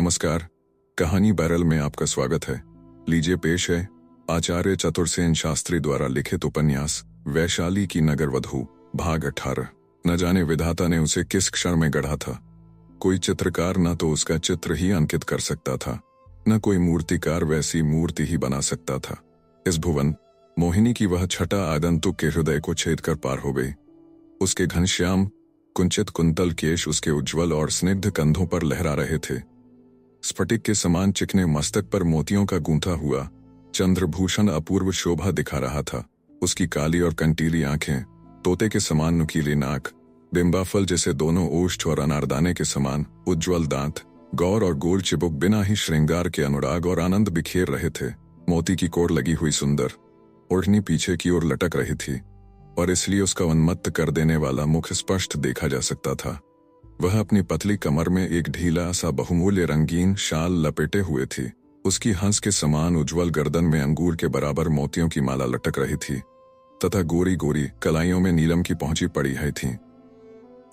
नमस्कार। कहानी बैरल में आपका स्वागत है। लीजिए पेश है आचार्य चतुर्सेन शास्त्री द्वारा लिखित उपन्यास वैशाली की नगरवधू भाग 18। न जाने विधाता ने उसे किस क्षण में गढ़ा था। कोई चित्रकार न तो उसका चित्र ही अंकित कर सकता था, न कोई मूर्तिकार वैसी मूर्ति ही बना सकता था। इस भुवन मोहिनी की वह छटा आगंतुक के हृदय को छेद कर पार हो गई। उसके घनश्याम कुंचित कुंतल केश उसके उज्ज्वल और स्निग्ध कंधों पर लहरा रहे थे। स्फटिक के समान चिकने मस्तक पर मोतियों का गूंथा हुआ चंद्रभूषण अपूर्व शोभा दिखा रहा था। उसकी काली और कंटीली आंखें, तोते के समान नुकीली नाक, बिंबाफल जैसे दोनों ओष्ठ और अनारदाने के समान उज्ज्वल दांत, गौर और गोल चिबुक बिना ही श्रृंगार के अनुराग और आनंद बिखेर रहे थे। मोती की कोर लगी हुई सुंदर ओढ़नी पीछे की ओर लटक रही थी और इसलिए उसका उन्मत्त कर देने वाला मुख स्पष्ट देखा जा सकता था। वह अपनी पतली कमर में एक ढीला सा बहुमूल्य रंगीन शाल लपेटे हुए थी। उसकी हंस के समान उज्ज्वल गर्दन में अंगूर के बराबर मोतियों की माला लटक रही थी तथा गोरी गोरी कलाइयों में नीलम की पहुंची पड़ी है थी।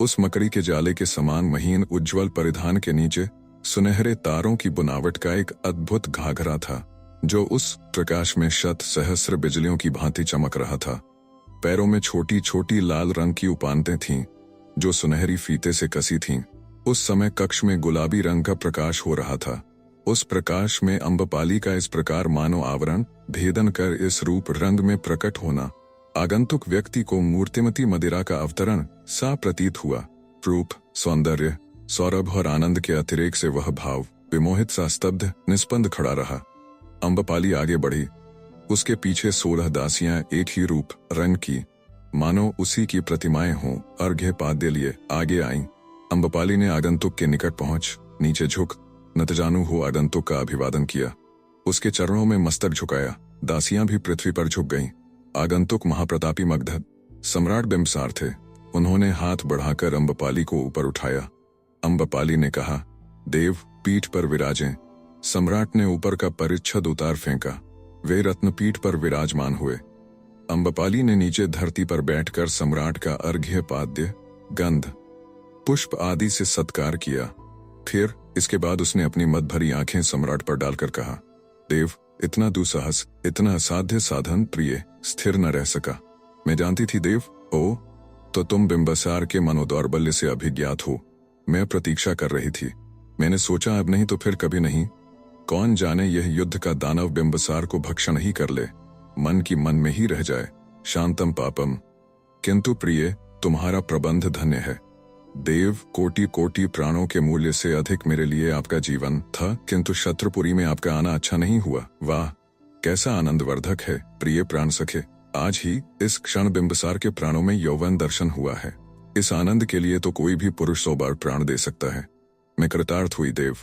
उस मकड़ी के जाले के समान महीन उज्ज्वल परिधान के नीचे सुनहरे तारों की बुनावट का एक अद्भुत घाघरा था, जो उस प्रकाश में शत सहस्र बिजलियों की भांति चमक रहा था। पैरों में छोटी छोटी लाल रंग की उपानतें थीं, जो सुनहरी फीते से कसी थीं। उस समय कक्ष में गुलाबी रंग का प्रकाश हो रहा था। उस प्रकाश में अम्बपाली का इस प्रकार मानो आवरण भेदन कर इस रूप रंग में प्रकट होना आगंतुक व्यक्ति को मूर्तिमती मदिरा का अवतरण सा प्रतीत हुआ। रूप, सौंदर्य, सौरभ और आनंद के अतिरेक से वह भाव विमोहित सा स्तब्ध निस्पंद खड़ा रहा। अम्बपाली आगे बढ़ी। उसके पीछे 16 दासियां एक ही रूप रंग की, मानो उसी की प्रतिमाएं हों, अर्घ्य पाद्य लिए आगे आईं। अम्बपाली ने आगंतुक के निकट पहुंच नीचे झुक नतजानू हो आगंतुक का अभिवादन किया। उसके चरणों में मस्तक झुकाया। दासियां भी पृथ्वी पर झुक गईं। आगंतुक महाप्रतापी मगध सम्राट बिंबसार थे। उन्होंने हाथ बढ़ाकर अम्बपाली को ऊपर उठाया। अम्बपाली ने कहा, देव पीठ पर विराजें। सम्राट ने ऊपर का परिच्छद उतार फेंका। वे रत्नपीठ पर विराजमान हुए। अम्बपाली ने नीचे धरती पर बैठकर सम्राट का अर्घ्य पाद्य, गंध, पुष्प आदि से सत्कार किया। फिर इसके बाद उसने अपनी मद भरी आंखें सम्राट पर डालकर कहा, देव इतना दुस्साहस, इतना असाध्य साधन प्रिय स्थिर न रह सका। मैं जानती थी देव, ओ तो तुम बिंबसार के मनोदौर्बल्य से अभिज्ञात हो। मैं प्रतीक्षा कर रही थी। मैंने सोचा अब नहीं तो फिर कभी नहीं। कौन जाने यह युद्ध का दानव बिंबसार को भक्षण ही कर ले, मन की मन में ही रह जाए। शांतम पापम। किंतु प्रिय तुम्हारा प्रबंध धन्य है। देव कोटि कोटि प्राणों के मूल्य से अधिक मेरे लिए आपका जीवन था, किंतु शत्रुपुरी में आपका आना अच्छा नहीं हुआ। वाह कैसा आनंदवर्धक है प्रिय प्राण सखे। आज ही इस क्षण बिंबसार के प्राणों में यौवन दर्शन हुआ है। इस आनंद के लिए तो कोई भी पुरुष 100 बार प्राण दे सकता है। मैं कृतार्थ हुई देव।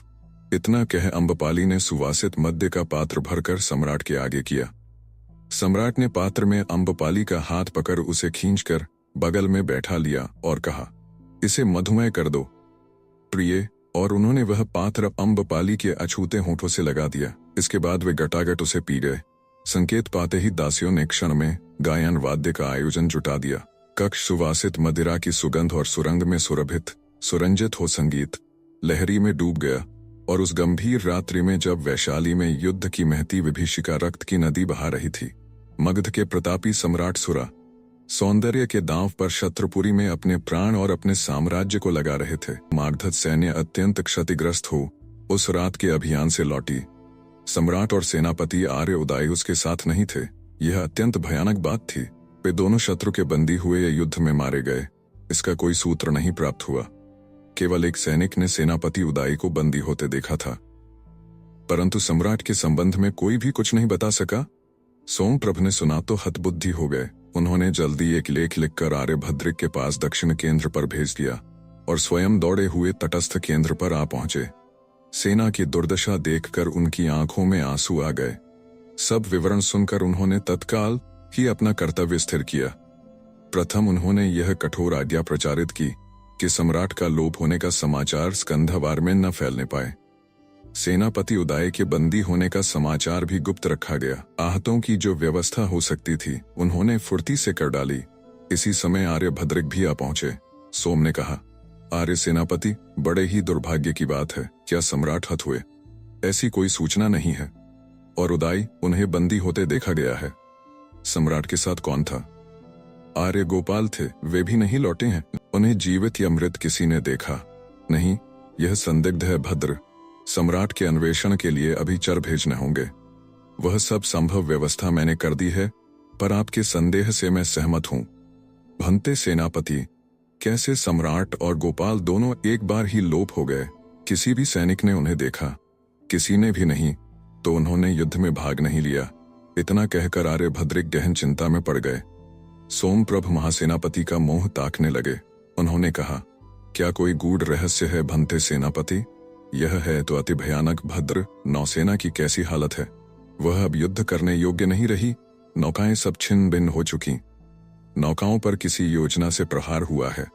इतना कह अम्बपाली ने सुवासित मद्य का पात्र भरकर सम्राट के आगे किया। सम्राट ने पात्र में अम्बपाली का हाथ पकड़ उसे खींचकर बगल में बैठा लिया और कहा, इसे मधुमय कर दो प्रिय। और उन्होंने वह पात्र अम्बपाली के अछूते होठों से लगा दिया। इसके बाद वे गटागट उसे पी गए। संकेत पाते ही दासियों ने क्षण में गायन वाद्य का आयोजन जुटा दिया। कक्ष सुवासित मदिरा की सुगंध और सुरंग में सुरभित सुरंजित हो संगीत लहरी में डूब गया। और उस गंभीर रात्रि में जब वैशाली में युद्ध की महती विभीषिका रक्त की नदी बहा रही थी, मगध के प्रतापी सम्राट सुरा सौंदर्य के दांव पर शत्रुपुरी में अपने प्राण और अपने साम्राज्य को लगा रहे थे। मागध सैन्य अत्यंत क्षतिग्रस्त हो उस रात के अभियान से लौटी। सम्राट और सेनापति आर्य उदय उसके साथ नहीं थे। यह अत्यंत भयानक बात थी। वे दोनों शत्रु के बंदी हुए या युद्ध में मारे गए, इसका कोई सूत्र नहीं प्राप्त हुआ। केवल एक सैनिक ने सेनापति उदय को बंदी होते देखा था, परंतु सम्राट के संबंध में कोई भी कुछ नहीं बता सका। सोमप्रभ ने सुना तो हतबुद्धि हो गए। उन्होंने जल्दी एक लेख लिखकर आर्यभद्रिक के पास दक्षिण केंद्र पर भेज दिया और स्वयं दौड़े हुए तटस्थ केंद्र पर आ पहुंचे। सेना की दुर्दशा देखकर उनकी आंखों में आंसू आ गए। सब विवरण सुनकर उन्होंने तत्काल ही अपना कर्तव्य स्थिर किया। प्रथम उन्होंने यह कठोर आज्ञा प्रचारित की कि सम्राट का लोप होने का समाचार स्कंधावार में न फैलने पाए। सेनापति उदय के बंदी होने का समाचार भी गुप्त रखा गया। आहतों की जो व्यवस्था हो सकती थी उन्होंने फुर्ती से कर डाली। इसी समय आर्यभद्रिक भी आ पहुंचे। सोम ने कहा, आर्य सेनापति, बड़े ही दुर्भाग्य की बात है, क्या सम्राट हत हुए? ऐसी कोई सूचना नहीं है। और उदाई, उन्हें बंदी होते देखा गया है। सम्राट के साथ कौन था? आर्य गोपाल थे, वे भी नहीं लौटे हैं। उन्हें जीवित या मृत किसी ने देखा नहीं। यह संदिग्ध है भद्र। सम्राट के अन्वेषण के लिए अभी चर भेजने होंगे। वह सब संभव व्यवस्था मैंने कर दी है, पर आपके संदेह से मैं सहमत हूं। भंते सेनापति, कैसे सम्राट और गोपाल दोनों एक बार ही लोप हो गए? किसी भी सैनिक ने उन्हें देखा? किसी ने भी नहीं, तो उन्होंने युद्ध में भाग नहीं लिया। इतना कहकर आर्यभद्रिक गहन चिंता में पड़ गए। सोमप्रभ महासेनापति का मुंह ताकने लगे। उन्होंने कहा, क्या कोई गूढ़ रहस्य है भंते सेनापति? यह है तो अति भयानक भद्र। नौसेना की कैसी हालत है? वह अब युद्ध करने योग्य नहीं रही। नौकाएं सब छिन्न भिन्न हो चुकी। नौकाओं पर किसी योजना से प्रहार हुआ है।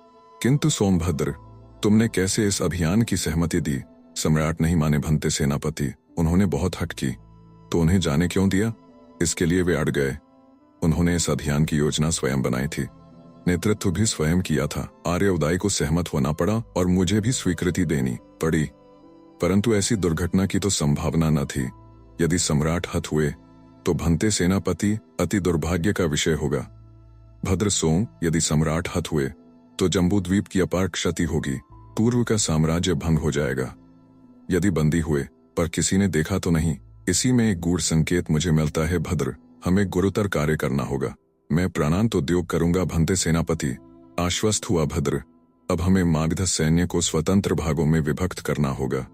किंतु सोमभद्र, तुमने कैसे इस अभियान की सहमति दी? सम्राट नहीं माने भंते सेनापति। उन्होंने बहुत हट की, तो उन्हें जाने क्यों दिया? इसके लिए वे अड़ गए। उन्होंने इस अभियान की योजना स्वयं बनाई थी, नेतृत्व भी स्वयं किया था। आर्य उदाई को सहमत होना पड़ा और मुझे भी स्वीकृति देनी पड़ी, परंतु ऐसी दुर्घटना की तो संभावना न थी। यदि सम्राट हत हुए तो भंते सेनापति अति दुर्भाग्य का विषय होगा। भद्र सोम, यदि सम्राट हत हुए तो जम्बूद्वीप की अपार क्षति होगी। पूर्व का साम्राज्य भंग हो जाएगा। यदि बंदी हुए पर किसी ने देखा तो नहीं, इसी में एक गूढ़ संकेत मुझे मिलता है भद्र। हमें गुरुतर कार्य करना होगा। मैं प्राणांत उद्योग करूंगा भंते सेनापति। आश्वस्त हुआ भद्र। अब हमें मागध सैन्य को स्वतंत्र भागों में विभक्त करना होगा।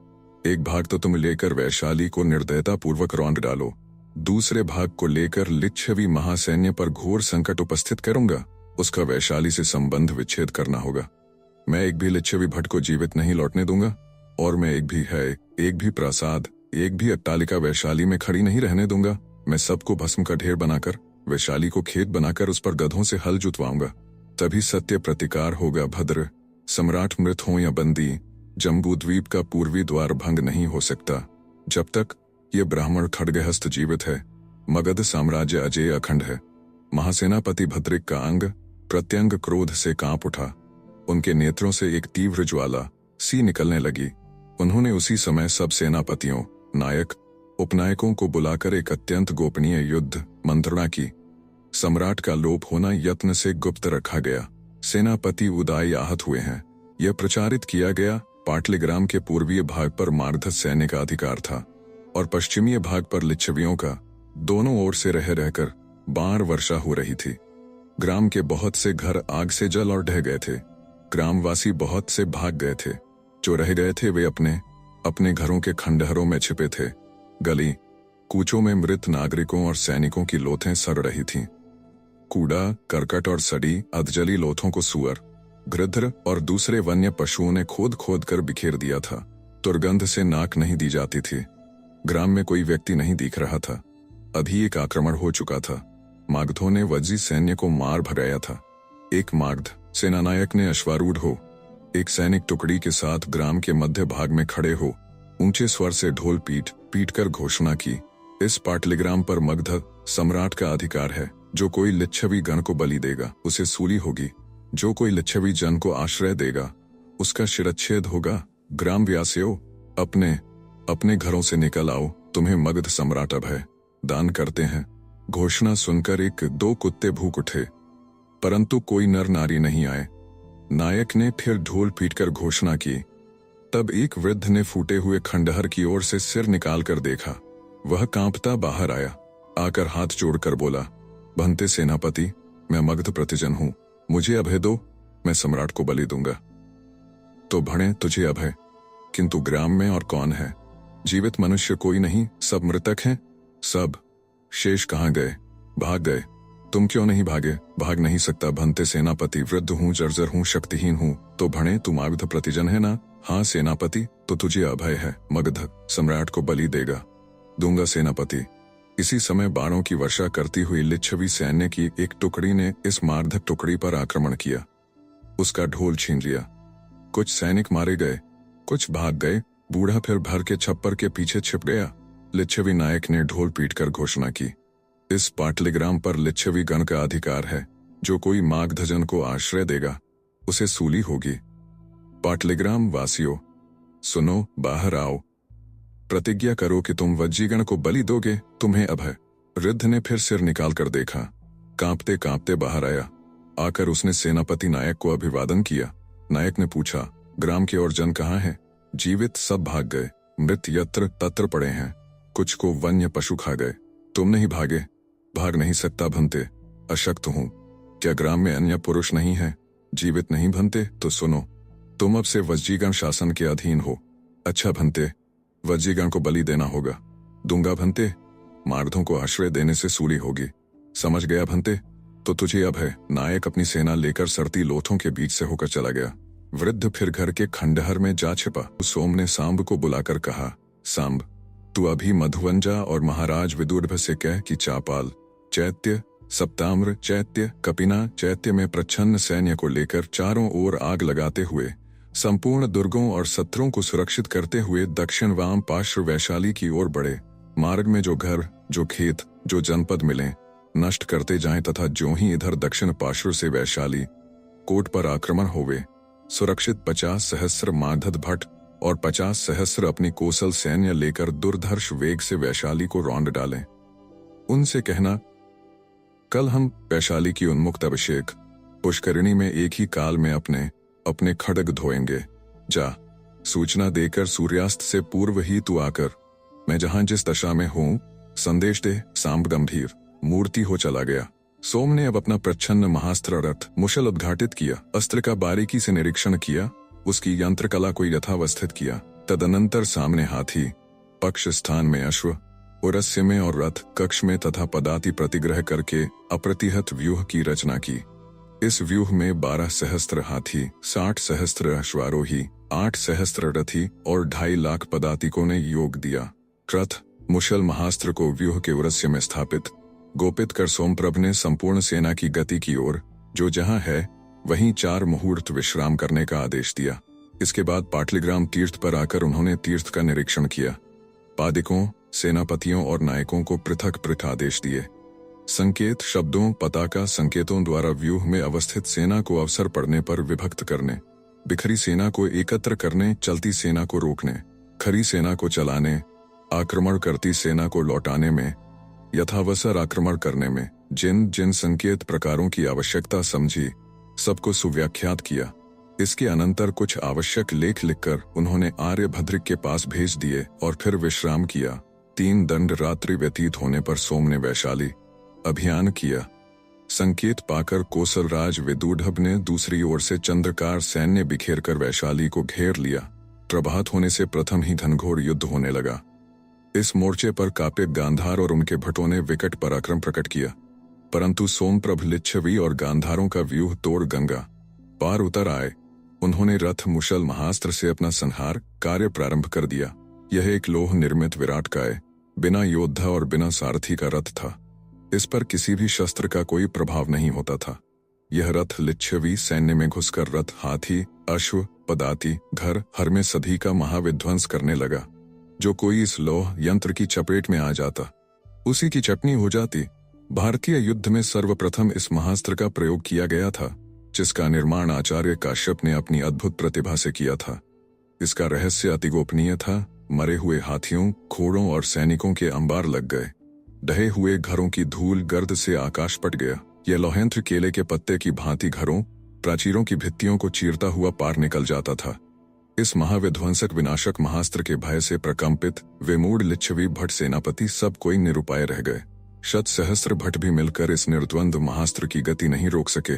एक भाग तो तुम लेकर वैशाली को निर्दयता पूर्वक रौंद डालो, दूसरे भाग को लेकर लिच्छवी महासैन्य पर घोर संकट उपस्थित करूंगा। उसका वैशाली से संबंध विच्छेद करना होगा। मैं एक भी लिच्छवी भट्ट को जीवित नहीं लौटने दूंगा, और मैं एक भी प्रासाद, एक भी अट्टालिका वैशाली में खड़ी नहीं रहने दूंगा। मैं सबको भस्म का ढेर बनाकर, वैशाली को खेत बनाकर उस पर गधों से हल जुतवाऊंगा। तभी सत्य प्रतिकार होगा भद्र। सम्राट मृत हो या बंदी, जम्बूद्वीप का पूर्वी द्वार भंग नहीं हो सकता। जब तक ये ब्राह्मण खड्गहस्त जीवित है, मगध साम्राज्य अजेय अखंड है। महासेनापति भद्रिक का अंग प्रत्यंग क्रोध से कांप उठा। उनके नेत्रों से एक तीव्र ज्वाला सी निकलने लगी। उन्होंने उसी समय सब सेनापतियों, नायक, उपनायकों को बुलाकर एक अत्यंत गोपनीय युद्ध मंत्रणा की। सम्राट का लोप होना यत्न से गुप्त रखा गया। सेनापति उदाई आहत हुए हैं, यह प्रचारित किया गया। पाटलिग्राम के पूर्वीय भाग पर मागध सैन्य का अधिकार था और पश्चिमीय भाग पर लिच्छवियों का। दोनों ओर से रह रहकर बाढ़ वर्षा हो रही थी। ग्राम के बहुत से घर आग से जल और ढह गए थे। ग्रामवासी बहुत से भाग गए थे। जो रह गए थे वे अपने अपने घरों के खंडहरों में छिपे थे। गली कूचों में मृत नागरिकों और सैनिकों की लोथें सड़ रही थीं। कूड़ा, करकट और सड़ी अधजली लोथों को सुअर, गृध्र और दूसरे वन्य पशुओं ने खोद खोद कर बिखेर दिया था। दुर्गंध से नाक नहीं दी जाती थी। ग्राम में कोई व्यक्ति नहीं दिख रहा था। अभी एक आक्रमण हो चुका था। मागधों ने वज्जी सैन्य को मार भगाया था। एक मागध सेनानायक ने अश्वारूढ़ हो एक सैनिक टुकड़ी के साथ ग्राम के मध्य भाग में खड़े हो ऊंचे स्वर से ढोल पीट पीट कर घोषणा की, इस पाटलिग्राम पर मगध सम्राट का अधिकार है। जो कोई लिच्छवी गण को बलि देगा उसे सूली होगी। जो कोई लिच्छवी जन को आश्रय देगा उसका शिरच्छेद होगा। ग्राम व्यासियों, अपने अपने घरों से निकल आओ। तुम्हें मगध सम्राट अभय दान करते हैं। घोषणा सुनकर एक दो कुत्ते भूख उठे, परंतु कोई नर नारी नहीं आए। नायक ने फिर ढोल पीटकर घोषणा की। तब एक वृद्ध ने फूटे हुए खंडहर की ओर से सिर निकालकर देखा। वह कांपता बाहर आया। आकर हाथ जोड़कर बोला, भंते सेनापति, मैं मगध प्रतिजन हूं। मुझे अभय दो, मैं सम्राट को बलि दूंगा। तो भणे तुझे अभय, किंतु ग्राम में और कौन है? जीवित मनुष्य कोई नहीं, सब मृतक हैं। सब शेष कहाँ गए? भाग गए। तुम क्यों नहीं भागे? भाग नहीं सकता भंते सेनापति। वृद्ध हूँ, जर्जर हूँ, शक्तिहीन हूँ। तो भणे तू मागध प्रतिजन है ना? हाँ सेनापति। तो तुझे अभय है। मगध सम्राट को बलि देगा? दूंगा सेनापति। इसी समय बाणों की वर्षा करती हुई लिच्छवी सैन्य की एक टुकड़ी ने इस मार्धक टुकड़ी पर आक्रमण किया। उसका ढोल छीन लिया। कुछ सैनिक मारे गए, कुछ भाग गए। बूढ़ा फिर भर के छप्पर के पीछे छिप गया। लिच्छवी नायक ने ढोल पीटकर घोषणा की, इस पाटलिग्राम पर लिच्छवी गण का अधिकार है। जो कोई मागधजन को आश्रय देगा उसे सूली होगी। पाटलिग्राम वासियों, सुनो, बाहर आओ। प्रतिज्ञा करो कि तुम वज्जीगण को बलि दोगे, तुम्हें अभय। वृद्ध ने फिर सिर निकालकर देखा, कांपते कांपते बाहर आया। आकर उसने सेनापति नायक को अभिवादन किया। नायक ने पूछा, ग्राम के और जन कहाँ हैं? जीवित सब भाग गए, मृत यत्र तत्र पड़े हैं, कुछ को वन्य पशु खा गए। तुम नहीं भागे? भाग नहीं सकता भंते, अशक्त हूं। क्या ग्राम में अन्य पुरुष नहीं है? जीवित नहीं भंते? तो सुनो, तुम अब से वज्जीगण शासन के अधीन हो। अच्छा भंते, वज्जीगण को बलि देना होगा। दूंगा भंते, मार्धों को आश्रय देने से सूली होगी। समझ गया भंते? तो तुझे अब है। नायक अपनी सेना लेकर सरती लोथों के बीच से होकर चला गया। वृद्ध फिर घर के खंडहर में जा छिपा। सोम ने सांब को बुलाकर कहा, सांब, तू अभी मधुवंजा और महाराज विदुर्भ से कह कि चापाल, चैत्य, सप्ताम्र चैत्य, कपिना चैत्य में प्रच्छन्न सैन्य को लेकर चारों ओर आग लगाते हुए संपूर्ण दुर्गों और शत्रुओं को सुरक्षित करते हुए दक्षिण वाम पार्श्व वैशाली की ओर बढ़े। मार्ग में जो घर, जो खेत, जो जनपद मिले नष्ट करते जाएं तथा ज्यों ही इधर दक्षिण पार्श्व से वैशाली कोट पर आक्रमण होवे, सुरक्षित 50 सहस्र मागध भट्ट और 50 सहस्र अपनी कोसल सैन्य लेकर दुर्धर्ष वेग से वैशाली को रौंद डालें। उनसे कहना, कल हम वैशाली की उन्मुक्त अभिषेक पुष्करिणी में एक ही काल में अपने अपने खड्ग धोएंगे। जा, सूचना देकर सूर्यास्त से पूर्व ही तू आकर मैं जहां जिस दशा में हूं संदेश दे। सांब गंभीर मूर्ति हो चला गया। सोम ने अब अपना प्रच्छन्न महास्त्र रथ मुशल उद्घाटित किया। अस्त्र का बारीकी से निरीक्षण किया, उसकी यंत्र कला को यथावस्थित किया। तदनंतर सामने हाथी, पक्ष स्थान में अश्व, उरस्य में और रथ कक्ष में तथा पदाति प्रतिग्रह करके अप्रतिहत व्यूह की रचना की। इस व्यूह में 12 सहस्त्र हाथी, 60 सहस्त्र अश्वारोही, 8 सहस्त्र रथी और 2.5 लाख पदातिकों ने योग दिया। रथ मुशल महास्त्र को व्यूह के उरस्य में स्थापित गोपित कर सोमप्रभ ने संपूर्ण सेना की गति की ओर, जो जहां है वहीं 4 मुहूर्त विश्राम करने का आदेश दिया। इसके बाद पाटलिग्राम तीर्थ पर आकर उन्होंने तीर्थ का निरीक्षण किया। पादिकों, सेनापतियों और नायकों को पृथक पृथक आदेश दिए। संकेत शब्दों, पताका संकेतों द्वारा व्यूह में अवस्थित सेना को अवसर पड़ने पर विभक्त करने, बिखरी सेना को एकत्र करने, चलती सेना को रोकने, खरी सेना को चलाने, आक्रमण करती सेना को लौटाने में, यथावसर आक्रमण करने में जिन जिन संकेत प्रकारों की आवश्यकता समझी सबको सुव्याख्यात किया। इसके अनंतर कुछ आवश्यक लेख लिखकर उन्होंने आर्यभद्रिक के पास भेज दिए और फिर विश्राम किया। 3 दंड रात्रि व्यतीत होने पर सोम ने वैशाली अभियान किया। संकेत पाकर कोसलराज विदुर्भ ने दूसरी ओर से चंद्रकार सैन्य बिखेरकर वैशाली को घेर लिया। प्रभात होने से प्रथम ही घनघोर युद्ध होने लगा। इस मोर्चे पर काप्य गांधार और उनके भटों ने विकट पराक्रम प्रकट किया, परंतु सोमप्रभ लिच्छवी और गांधारों का व्यूह तोड़ गंगा पार उतर आए। उन्होंने रथ मुशल महास्त्र से अपना संहार कार्य प्रारंभ कर दिया। यह एक लोह निर्मित विराटकाय, बिना योद्धा और बिना सारथी का रथ था। इस पर किसी भी शस्त्र का कोई प्रभाव नहीं होता था। यह रथ लिच्छवी सैन्य में घुसकर रथ, हाथी, अश्व, पदाति, घर हर में सभी का महाविध्वंस करने लगा। जो कोई इस लोह यंत्र की चपेट में आ जाता उसी की चटनी हो जाती। भारतीय युद्ध में सर्वप्रथम इस महास्त्र का प्रयोग किया गया था, जिसका निर्माण आचार्य काश्यप ने अपनी अद्भुत प्रतिभा से किया था। इसका रहस्य अति गोपनीय था। मरे हुए हाथियों, घोड़ों और सैनिकों के अंबार लग गए। ढहे हुए घरों की धूल गर्द से आकाश पट गया। यह लोहेंत्र केले के पत्ते की भांति घरों, प्राचीरों की भित्तियों को चीरता हुआ पार निकल जाता था। इस महाविध्वंसक विनाशक महास्त्र के भय से प्रकंपित विमूढ़ लिच्छवी भट्ट सेनापति सब कोई निरुपाय रह गए। शत सहस्त्र भट्ट भी मिलकर इस निर्द्वंद महास्त्र की गति नहीं रोक सके।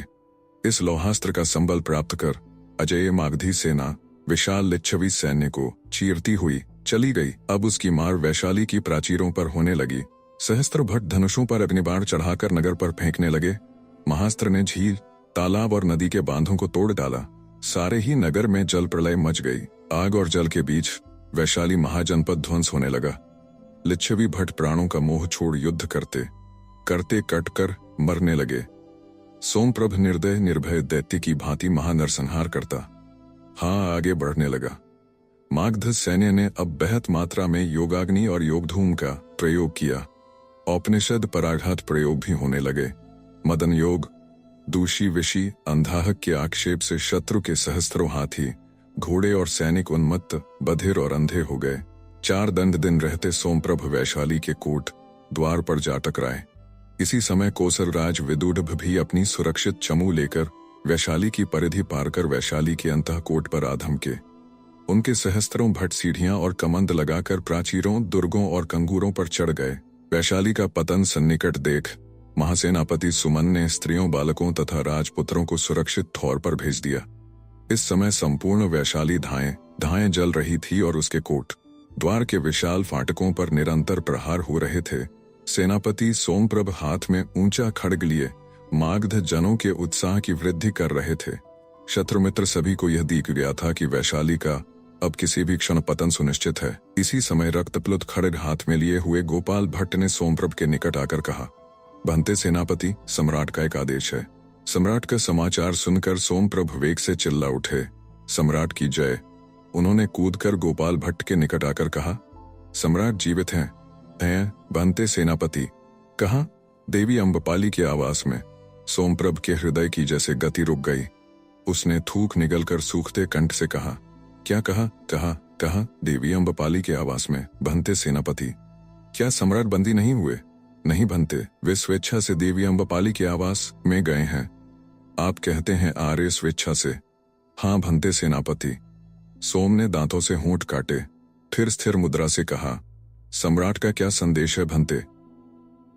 इस लोहास्त्र का संबल प्राप्त कर अजय मागधी सेना विशाल लिच्छवी सैन्य को चीरती हुई चली गई। अब उसकी मार वैशाली की प्राचीरों पर होने लगी। सहस्त्र भट्ट धनुषों पर अग्नि बाण चढ़ाकर नगर पर फेंकने लगे। महास्त्र ने झील, तालाब और नदी के बांधों को तोड़ डाला। सारे ही नगर में जल प्रलय मच गई। आग और जल के बीच वैशाली महाजनपद ध्वंस होने लगा। लिच्छवी भट्ट प्राणों का मोह छोड़ युद्ध करते करते कटकर मरने लगे। सोमप्रभ निर्दय निर्भय दैत्य की भांति महानरसंहार करता आगे बढ़ने लगा। मागध सैन्य ने अब बेहद मात्रा में योगाग्नि और योगधूम का प्रयोग किया। औपनिषद पराघात प्रयोग भी होने लगे। मदन योग, दूषी विषी अंधाहक के आक्षेप से शत्रु के सहस्त्रों हाथी, घोड़े और सैनिक उन्मत्त, बधिर और अंधे हो गए। 4 दंड दिन रहते सोमप्रभ वैशाली के कोट द्वार पर जा टकराए। इसी समय कोसलराज विदुडभ भी अपनी सुरक्षित चमू लेकर वैशाली की परिधि पार कर वैशाली के अंतःकोट पर आ धमके। उनके सहस्त्रों भट सीढ़ियां और कमंद लगाकर प्राचीरों, दुर्गों और कंगूरों पर चढ़ गए। वैशाली का पतन सन्निकट देख महासेनापति सुमन ने स्त्रियों, बालकों तथा राजपुत्रों को सुरक्षित ठौर पर भेज दिया। इस समय संपूर्ण वैशाली धाएं जल रही थी और उसके कोट द्वार के विशाल फाटकों पर निरंतर प्रहार हो रहे थे। सेनापति सोमप्रभ हाथ में ऊंचा खड्ग लिए मागध जनों के उत्साह की वृद्धि कर रहे थे। शत्रुमित्र सभी को यह दिख गया था कि वैशाली का अब किसी भी क्षण पतन सुनिश्चित है। इसी समय रक्तप्लुत खड्ग हाथ में लिए हुए गोपाल भट्ट ने सोमप्रभ के निकट आकर कहा, भंते सेनापति, सम्राट का एक आदेश है। सम्राट का समाचार सुनकर सोमप्रभ वेग से चिल्ला उठे, सम्राट की जय। उन्होंने कूदकर गोपाल भट्ट के निकट आकर कहा, सम्राट जीवित हैं? भंते सेनापति। कहाँ? देवी अम्बपाली के आवास में। सोमप्रभ के हृदय की जैसे गति रुक गई। उसने थूक निगलकर सूखते कंठ से कहा, क्या कहा? कहा देवी अम्बपाली के आवास में। भंते सेनापति, क्या सम्राट बंदी नहीं हुए? नहीं भंते, वे स्वेच्छा से देवी अम्बपाली के आवास में गए हैं। आप कहते हैं आर्य स्वेच्छा से? हाँ भंते सेनापति। सोम ने दांतों से होंठ काटे, फिर स्थिर मुद्रा से कहा, सम्राट का क्या संदेश है भंते?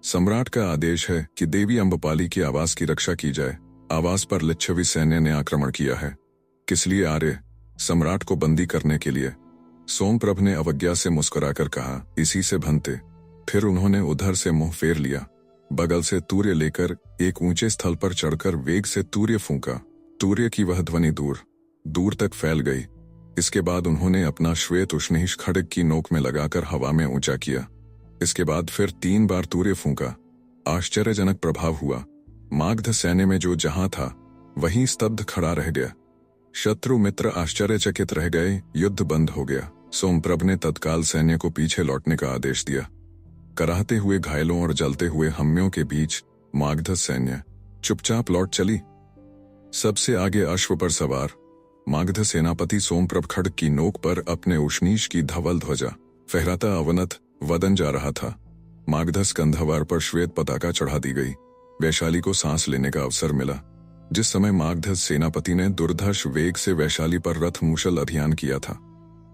सम्राट का आदेश है कि देवी अम्बपाली के आवास की रक्षा की जाए। आवास पर लिच्छवी सैन्य ने आक्रमण किया है। किस लिए आर्य? सम्राट को बंदी करने के लिए। सोमप्रभ ने अवज्ञा से मुस्कुराकर कहा, इसी से भंते। फिर उन्होंने उधर से मुंह फेर लिया, बगल से तूर्य लेकर एक ऊंचे स्थल पर चढ़कर वेग से तूर्य फूंका। तूर्य की वह ध्वनि दूर तक फैल गई। इसके बाद उन्होंने अपना श्वेत उष्णीष खड्ग की नोक में लगाकर हवा में ऊंचा किया। इसके बाद फिर 3 बार तूर्य फूंका। आश्चर्यजनक प्रभाव हुआ। मागध सैन्य में जो जहां था वहीं स्तब्ध खड़ा रह गया। शत्रु मित्र आश्चर्यचकित रह गए। युद्ध बंद हो गया। सोमप्रभ ने तत्काल सैन्य को पीछे लौटने का आदेश दिया। कराहते हुए घायलों और जलते हुए हम्यों के बीच मागध सैन्य चुपचाप लौट चली। सबसे आगे अश्व पर सवार मागध सेनापति सोमप्रभ खड्ग की नोक पर अपने उष्णीष की धवल ध्वजा फहराता अवनत वदन जा रहा था। मागध स्कंधवार पर श्वेत पताका चढ़ा दी गई। वैशाली को सांस लेने का अवसर मिला। जिस समय मागध सेनापति ने दुर्धर्ष वेग से वैशाली पर रथ मूषल अभियान किया था,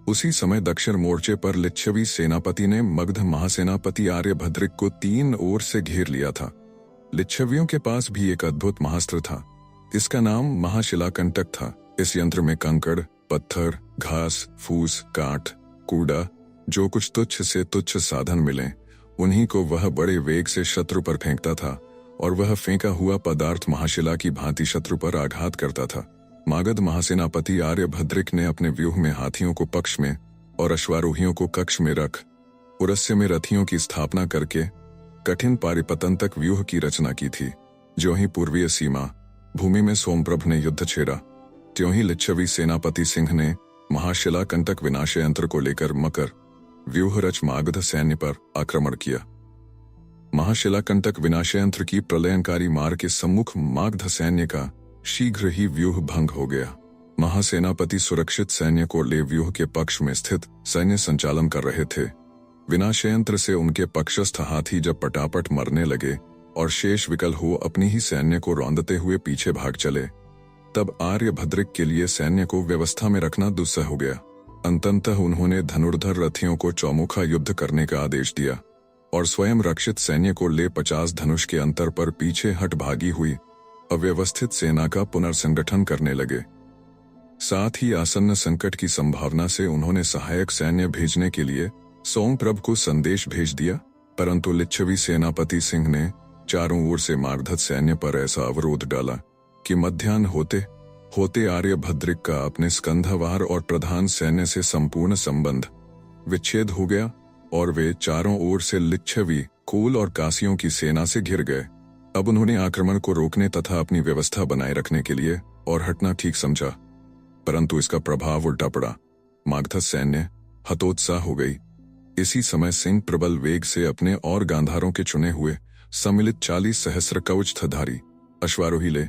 उसी समय दक्षिण मोर्चे पर लिच्छवी सेनापति ने मगध महासेनापति आर्यभद्रिक को 3 ओर से घेर लिया था। लिच्छवियों के पास भी एक अद्भुत महास्त्र था। इसका नाम महाशिलाकंटक था। इस यंत्र में कंकड़, पत्थर, घास, फूस, काठ, कूड़ा, जो कुछ तुच्छ से तुच्छ साधन मिले, उन्हीं को वह बड़े वेग से शत्रु पर फेंकता था और वह फेंका हुआ पदार्थ महाशिला की भांति शत्रु पर आघात करता था। मागध महासेनापति आर्यभद्रिक ने अपने व्यूह में हाथियों को पक्ष में और अश्वारोहियों को कक्ष में रख उरस्य में रथियों की स्थापना करके कठिन पारिपतन व्यूह की रचना की थी। ज्यों ही पूर्वीय सीमा भूमि में सोमप्रभ ने युद्ध छेड़ा, त्यों ही लिच्छवी सेनापति सिंह ने महाशिलाकंटक विनाश यंत्र को लेकर मकर व्यूह रच मागध सैन्य पर आक्रमण किया। महाशिलाकंटक विनाशयंत्र की प्रलयनकारी मार के सम्मुख मागध सैन्य का शीघ्र ही व्यूह भंग हो गया। महासेनापति सुरक्षित सैन्य को ले व्यूह के पक्ष में स्थित सैन्य संचालन कर रहे थे। विनाशयंत्र से उनके पक्षस्थ हाथी जब पटापट मरने लगे और शेष विकल हो अपनी ही सैन्य को रौंदते हुए पीछे भाग चले, तब आर्यभद्रिक के लिए सैन्य को व्यवस्था में रखना दुस्सह हो गया। अंततः उन्होंने धनुर्धर रथियों को चौमुखा युद्ध करने का आदेश दिया और स्वयं रक्षित सैन्य को ले 50 धनुष के अंतर पर पीछे हट भागी हुई अव्यवस्थित सेना का पुनर्संगठन करने लगे। साथ ही आसन्न संकट की संभावना से उन्होंने सहायक सैन्य भेजने के लिए सोमप्रभ को संदेश भेज दिया, परंतु लिच्छवी सेनापति सिंह ने चारों ओर से मागध सैन्य पर ऐसा अवरोध डाला कि मध्याह्न होते होते आर्यभद्रिक का अपने स्कंधवार और प्रधान सैन्य से संपूर्ण संबंध विच्छेद हो गया और वे चारों ओर से लिच्छवी, कोल और कासियों की सेना से घिर गए। अब उन्होंने आक्रमण को रोकने तथा अपनी व्यवस्था बनाए रखने के लिए और हटना ठीक समझा, परंतु इसका प्रभाव उल्टा पड़ा। मागध सैन्य हतोत्साह हो गई। इसी समय सिंह प्रबल वेग से अपने और गांधारों के चुने हुए सम्मिलित 40 सहस्र कवचधारी अश्वारोही ले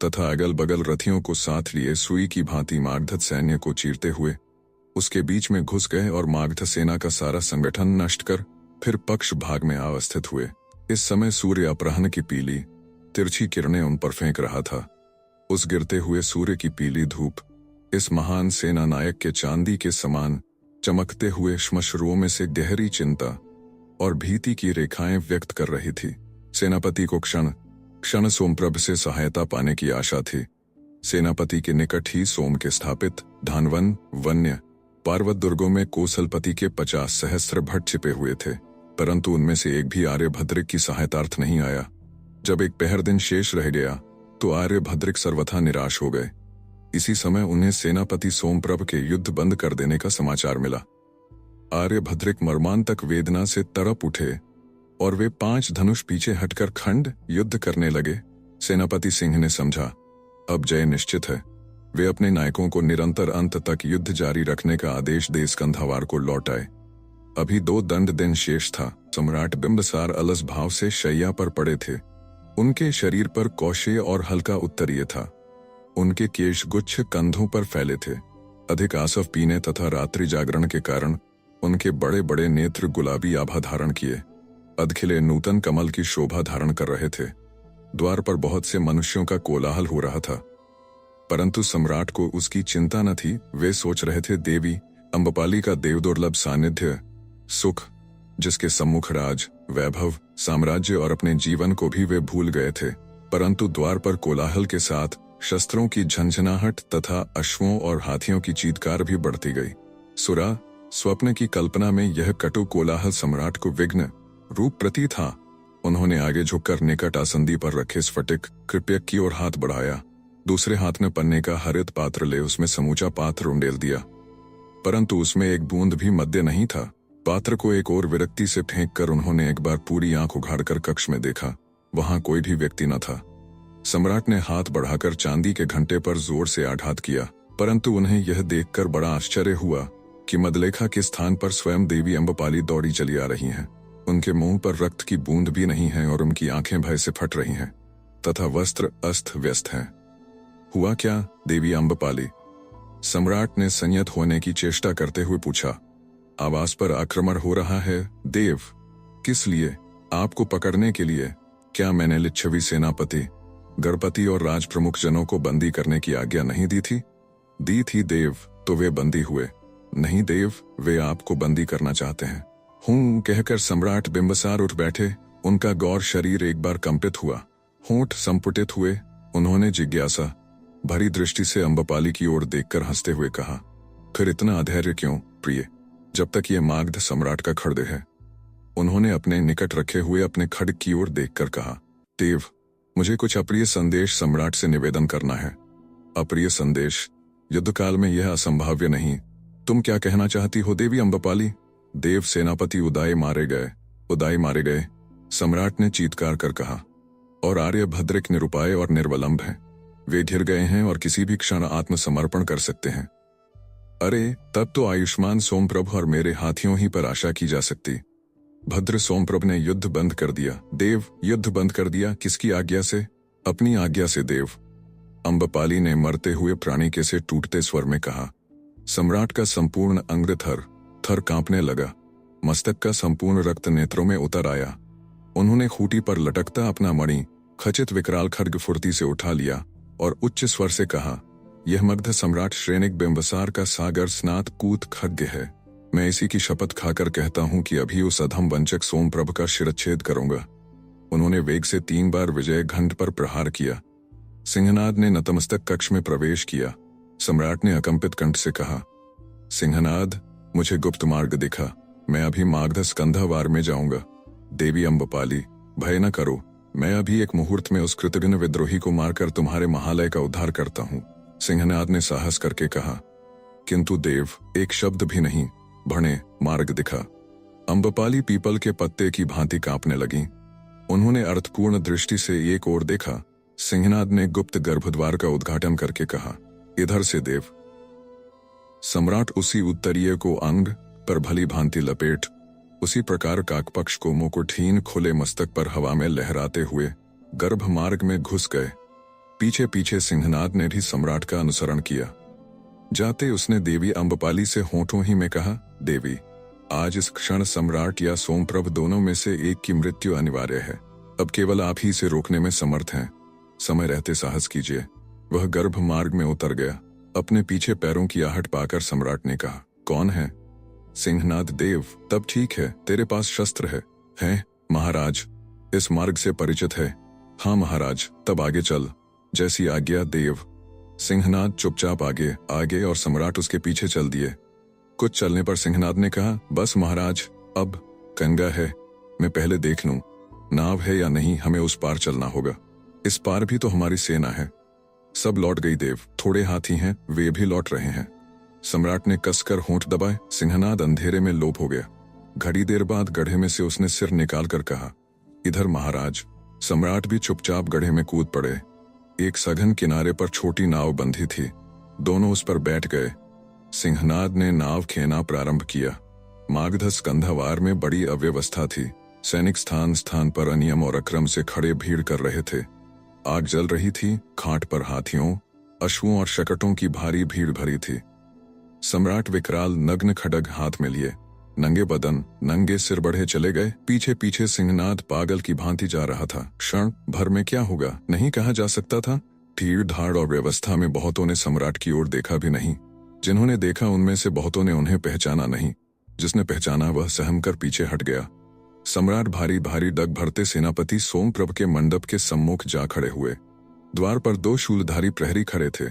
तथा अगल बगल रथियों को साथ लिए सुई की भांति मागध सैन्य को चीरते हुए उसके बीच में घुस गए और मागध सेना का सारा संगठन नष्ट कर फिर पक्ष भाग में अवस्थित हुए। इस समय सूर्य अपराह्न की पीली तिरछी किरणें उन पर फेंक रहा था। उस गिरते हुए सूर्य की पीली धूप इस महान सेना नायक के चांदी के समान चमकते हुए श्मश्रुओं में से गहरी चिंता और भीति की रेखाएं व्यक्त कर रही थी। सेनापति को क्षण क्षण सोमप्रभ से सहायता पाने की आशा थी। सेनापति के निकट ही सोम के स्थापित धानवन वन्य पार्वत दुर्गों में कौशलपति के 50 सहस्त्र भट्ट छिपे हुए थे, परंतु उनमें से एक भी आर्यभद्रिक की सहायतार्थ नहीं आया। जब एक पहर दिन शेष रह गया तो आर्यभद्रिक सर्वथा निराश हो गए। इसी समय उन्हें सेनापति सोमप्रभ के युद्ध बंद कर देने का समाचार मिला। आर्यभद्रिक मर्मांतक वेदना से तड़प उठे और वे 5 धनुष पीछे हटकर खंड युद्ध करने लगे। सेनापति सिंह ने समझा अब जय निश्चित है। वे अपने नायकों को निरंतर अंत तक युद्ध जारी रखने का आदेश दे स्कंधावार को लौट आए। अभी 2 दंड दिन शेष था। सम्राट बिंबसार अलस भाव से शैया पर पड़े थे। उनके शरीर पर कौशेय और हल्का उत्तरीय था। उनके केश गुच्छ कंधों पर फैले थे। अधिक आसव पीने तथा रात्रि जागरण के कारण उनके बड़े बड़े नेत्र गुलाबी आभा धारण किए अधखिले नूतन कमल की शोभा धारण कर रहे थे। द्वार पर बहुत से मनुष्यों का कोलाहल हो रहा था, परंतु सम्राट को उसकी चिंता न थी। वे सोच रहे थे देवी अम्बपाली का देवदुर्लभ सानिध्य, सुख, जिसके सम्मुख राज, वैभव, साम्राज्य और अपने जीवन को भी वे भूल गए थे। परंतु द्वार पर कोलाहल के साथ शस्त्रों की झंझनाहट तथा अश्वों और हाथियों की चीत्कार भी बढ़ती गई। सुरा स्वप्न की कल्पना में यह कटु कोलाहल सम्राट को विघ्न रूप प्रतीत था। उन्होंने आगे झुककर निकट आसंदी पर रखे स्फटिक कृपयक की ओर हाथ बढ़ाया। दूसरे हाथ में पन्ने का हरित पात्र ले उसमें समूचा पात्र उंडेल दिया, परंतु उसमें एक बूंद भी मद्य नहीं था। पात्र को एक और विरक्ति से फेंक कर उन्होंने एक बार पूरी आंख उघाड़कर कक्ष में देखा। वहां कोई भी व्यक्ति न था। सम्राट ने हाथ बढ़ाकर चांदी के घंटे पर जोर से आघात किया, परंतु उन्हें यह देखकर बड़ा आश्चर्य हुआ कि मदलेखा के स्थान पर स्वयं देवी अम्बपाली दौड़ी चली आ रही हैं। उनके मुंह पर रक्त की बूंद भी नहीं है और उनकी आंखें भय से फट रही हैं तथा वस्त्र अस्त व्यस्त हैं। हुआ क्या देवी अम्बपाली? सम्राट ने संयत होने की चेष्टा करते हुए पूछा। आवास पर आक्रमण हो रहा है देव। किस लिए? आपको पकड़ने के लिए। क्या मैंने लिच्छवी सेनापति, गणपति और राज प्रमुख जनों को बंदी करने की आज्ञा नहीं दी थी? दी थी देव, तो वे बंदी हुए। नहीं देव, वे आपको बंदी करना चाहते हैं। हूं कहकर सम्राट बिंबसार उठ बैठे। उनका गौर शरीर एक बार कंपित हुआ, होंठ संपुटित हुए। उन्होंने जिज्ञासा भरी दृष्टि से अम्बपाली की ओर देखकर हंसते हुए कहा, फिर इतना अधैर्य क्यों प्रिय, जब तक ये मागध सम्राट का खड्ग है? उन्होंने अपने निकट रखे हुए अपने खड्ग की ओर देखकर कहा, देव, मुझे कुछ अप्रिय संदेश सम्राट से निवेदन करना है। अप्रिय संदेश? युद्धकाल में यह असंभाव्य नहीं। तुम क्या कहना चाहती हो देवी अम्बपाली? देव, सेनापति उदाई मारे गए, सम्राट ने चीत्कार कर कहा, और आर्यभद्रिक निरुपाय और निर्वलंब हैं। वे घिर गए हैं और किसी भी क्षण आत्मसमर्पण कर सकते हैं। अरे, तब तो आयुष्मान सोमप्रभ और मेरे हाथियों ही पर आशा की जा सकती। भद्र सोमप्रभ ने युद्ध बंद कर दिया। देव, युद्ध बंद कर दिया? किसकी आज्ञा से? अपनी आज्ञा से देव, अम्बपाली ने मरते हुए प्राणी के से टूटते स्वर में कहा। सम्राट का संपूर्ण अंग थर थर कांपने लगा। मस्तक का संपूर्ण रक्त नेत्रों में उतर आया। उन्होंने खूंटी पर लटकता अपना मणि खचित विकराल खड्ग फुर्ती से उठा लिया और उच्च स्वर से कहा, यह मगध सम्राट श्रेणिक बिंबसार का सागर स्नात कूत खड्ग है। मैं इसी की शपथ खाकर कहता हूं कि अभी उस अधम वंचक सोमप्रभ का शिरच्छेद करूंगा। उन्होंने वेग से 3 बार विजय घंट पर प्रहार किया। सिंहनाद ने नतमस्तक कक्ष में प्रवेश किया। सम्राट ने अकंपित कंठ से कहा, सिंहनाद, मुझे गुप्त मार्ग दिखा। मैं अभी मागध स्कंधावार में जाऊंगा। देवी अम्बपाली, भय न करो। मैं अभी एक मुहूर्त में उस कृतघ्न विद्रोही को मारकर तुम्हारे महालय का उद्धार करता हूं। सिंहनाद ने साहस करके कहा। किंतु देव, एक शब्द भी नहीं। भणे, मार्ग दिखा। अम्बपाली पीपल के पत्ते की भांति कांपने लगी। उन्होंने अर्थपूर्ण दृष्टि से एक ओर देखा। सिंहनाद ने गुप्त गर्भद्वार का उद्घाटन करके कहा, इधर से देव। सम्राट उसी उत्तरीय को अंग पर भली भांति लपेट उसी प्रकार काकपक्ष को मुकुटहीन खुले मस्तक पर हवा में लहराते हुए गर्भ मार्ग में घुस गए। पीछे पीछे सिंहनाद ने भी सम्राट का अनुसरण किया। जाते उसने देवी अम्बपाली से होठों ही में कहा, देवी, आज इस क्षण सम्राट या सोमप्रभ दोनों में से एक की मृत्यु अनिवार्य है। अब केवल आप ही से रोकने में समर्थ हैं। समय रहते साहस कीजिए। वह गर्भ मार्ग में उतर गया। अपने पीछे पैरों की आहट पाकर सम्राट ने कहा, कौन है? सिंहनाद, देव, तब ठीक है, तेरे पास शस्त्र है? हैं, महाराज, इस मार्ग से परिचित है। हाँ महाराज, तब आगे चल। जैसी आज्ञा देव। सिंहनाद चुपचाप आगे आगे और सम्राट उसके पीछे चल दिए। कुछ चलने पर सिंहनाद ने कहा, बस महाराज, अब गंगा है, मैं पहले देख लूं, नाव है या नहीं, हमें उस पार चलना होगा। इस पार भी तो हमारी सेना है। सब लौट गई देव, थोड़े हाथी हैं, वे भी लौट रहे हैं। सम्राट ने कसकर होंठ दबाए। सिंहनाद अंधेरे में लोप हो गया। घड़ी देर बाद गड्ढे में से उसने सिर निकालकर कहा, इधर महाराज। सम्राट भी चुपचाप गड्ढे में कूद पड़े। एक सघन किनारे पर छोटी नाव बंधी थी। दोनों उस पर बैठ गए। सिंहनाद ने नाव खेना प्रारंभ किया। मागध स्कंधावार में बड़ी अव्यवस्था थी। सैनिक स्थान स्थान पर अनियम और अक्रम से खड़े भीड़ कर रहे थे। आग जल रही थी। खाट पर हाथियों, अश्वों और शकटों की भारी भीड़ भरी थी। सम्राट विकराल नग्न खड्ग हाथ में लिए नंगे बदन नंगे सिर बढ़े चले गए। पीछे पीछे सिंहनाद पागल की भांति जा रहा था। क्षण भर में क्या होगा नहीं कहा जा सकता था। भीड़ धाड़ और व्यवस्था में बहुतों ने सम्राट की ओर देखा भी नहीं। जिन्होंने देखा उनमें से बहुतों ने उन्हें पहचाना नहीं। जिसने पहचाना वह सहम कर पीछे हट गया। सम्राट भारी भारी डग भरते सेनापति सोमप्रभ के मंडप के सम्मुख जा खड़े हुए। द्वार पर 2 शूलधारी प्रहरी खड़े थे।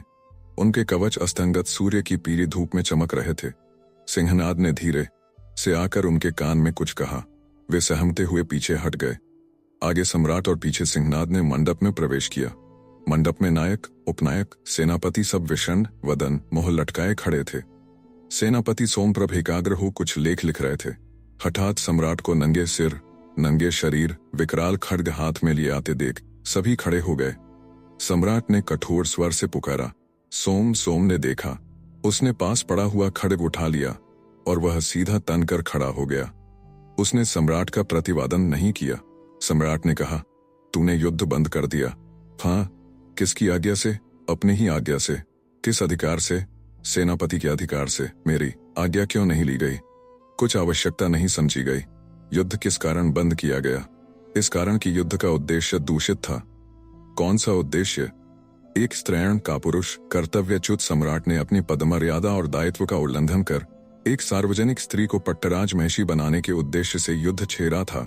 उनके कवच अस्तंगत सूर्य की पीली धूप में चमक रहे थे। सिंहनाद ने धीरे से आकर उनके कान में कुछ कहा। वे सहमते हुए पीछे हट गए। आगे सम्राट और पीछे सिंहनाद ने मंडप में प्रवेश किया। मंडप में नायक, उपनायक, सेनापति सब विषण वदन मुंह लटकाए खड़े थे। सेनापति सोमप्रभ एकाग्र हो कुछ लेख लिख रहे थे। हठात सम्राट को नंगे सिर, नंगे शरीर, विकराल खड्ग हाथ में लिए आते देख सभी खड़े हो गए। सम्राट ने कठोर स्वर से पुकारा, सोम। सोम ने देखा। उसने पास पड़ा हुआ खड्ग उठा लिया और वह सीधा तनकर खड़ा हो गया। उसने सम्राट का प्रतिवादन नहीं किया। सम्राट ने कहा, तूने युद्ध बंद कर दिया? हाँ। किसकी आज्ञा से? अपनी ही आज्ञा से। किस अधिकार से? सेनापति के अधिकार से। मेरी आज्ञा क्यों नहीं ली गई? कुछ आवश्यकता नहीं समझी गई। युद्ध किस कारण बंद किया गया? इस कारण कि युद्ध का उद्देश्य दूषित था। कौन सा उद्देश्य? एक स्त्रैण कापुरुष कर्तव्यच्युत सम्राट ने अपनी पदमर्यादा और दायित्व का उल्लंघन कर एक सार्वजनिक स्त्री को पट्टराज महिषी बनाने के उद्देश्य से युद्ध छेड़ा था।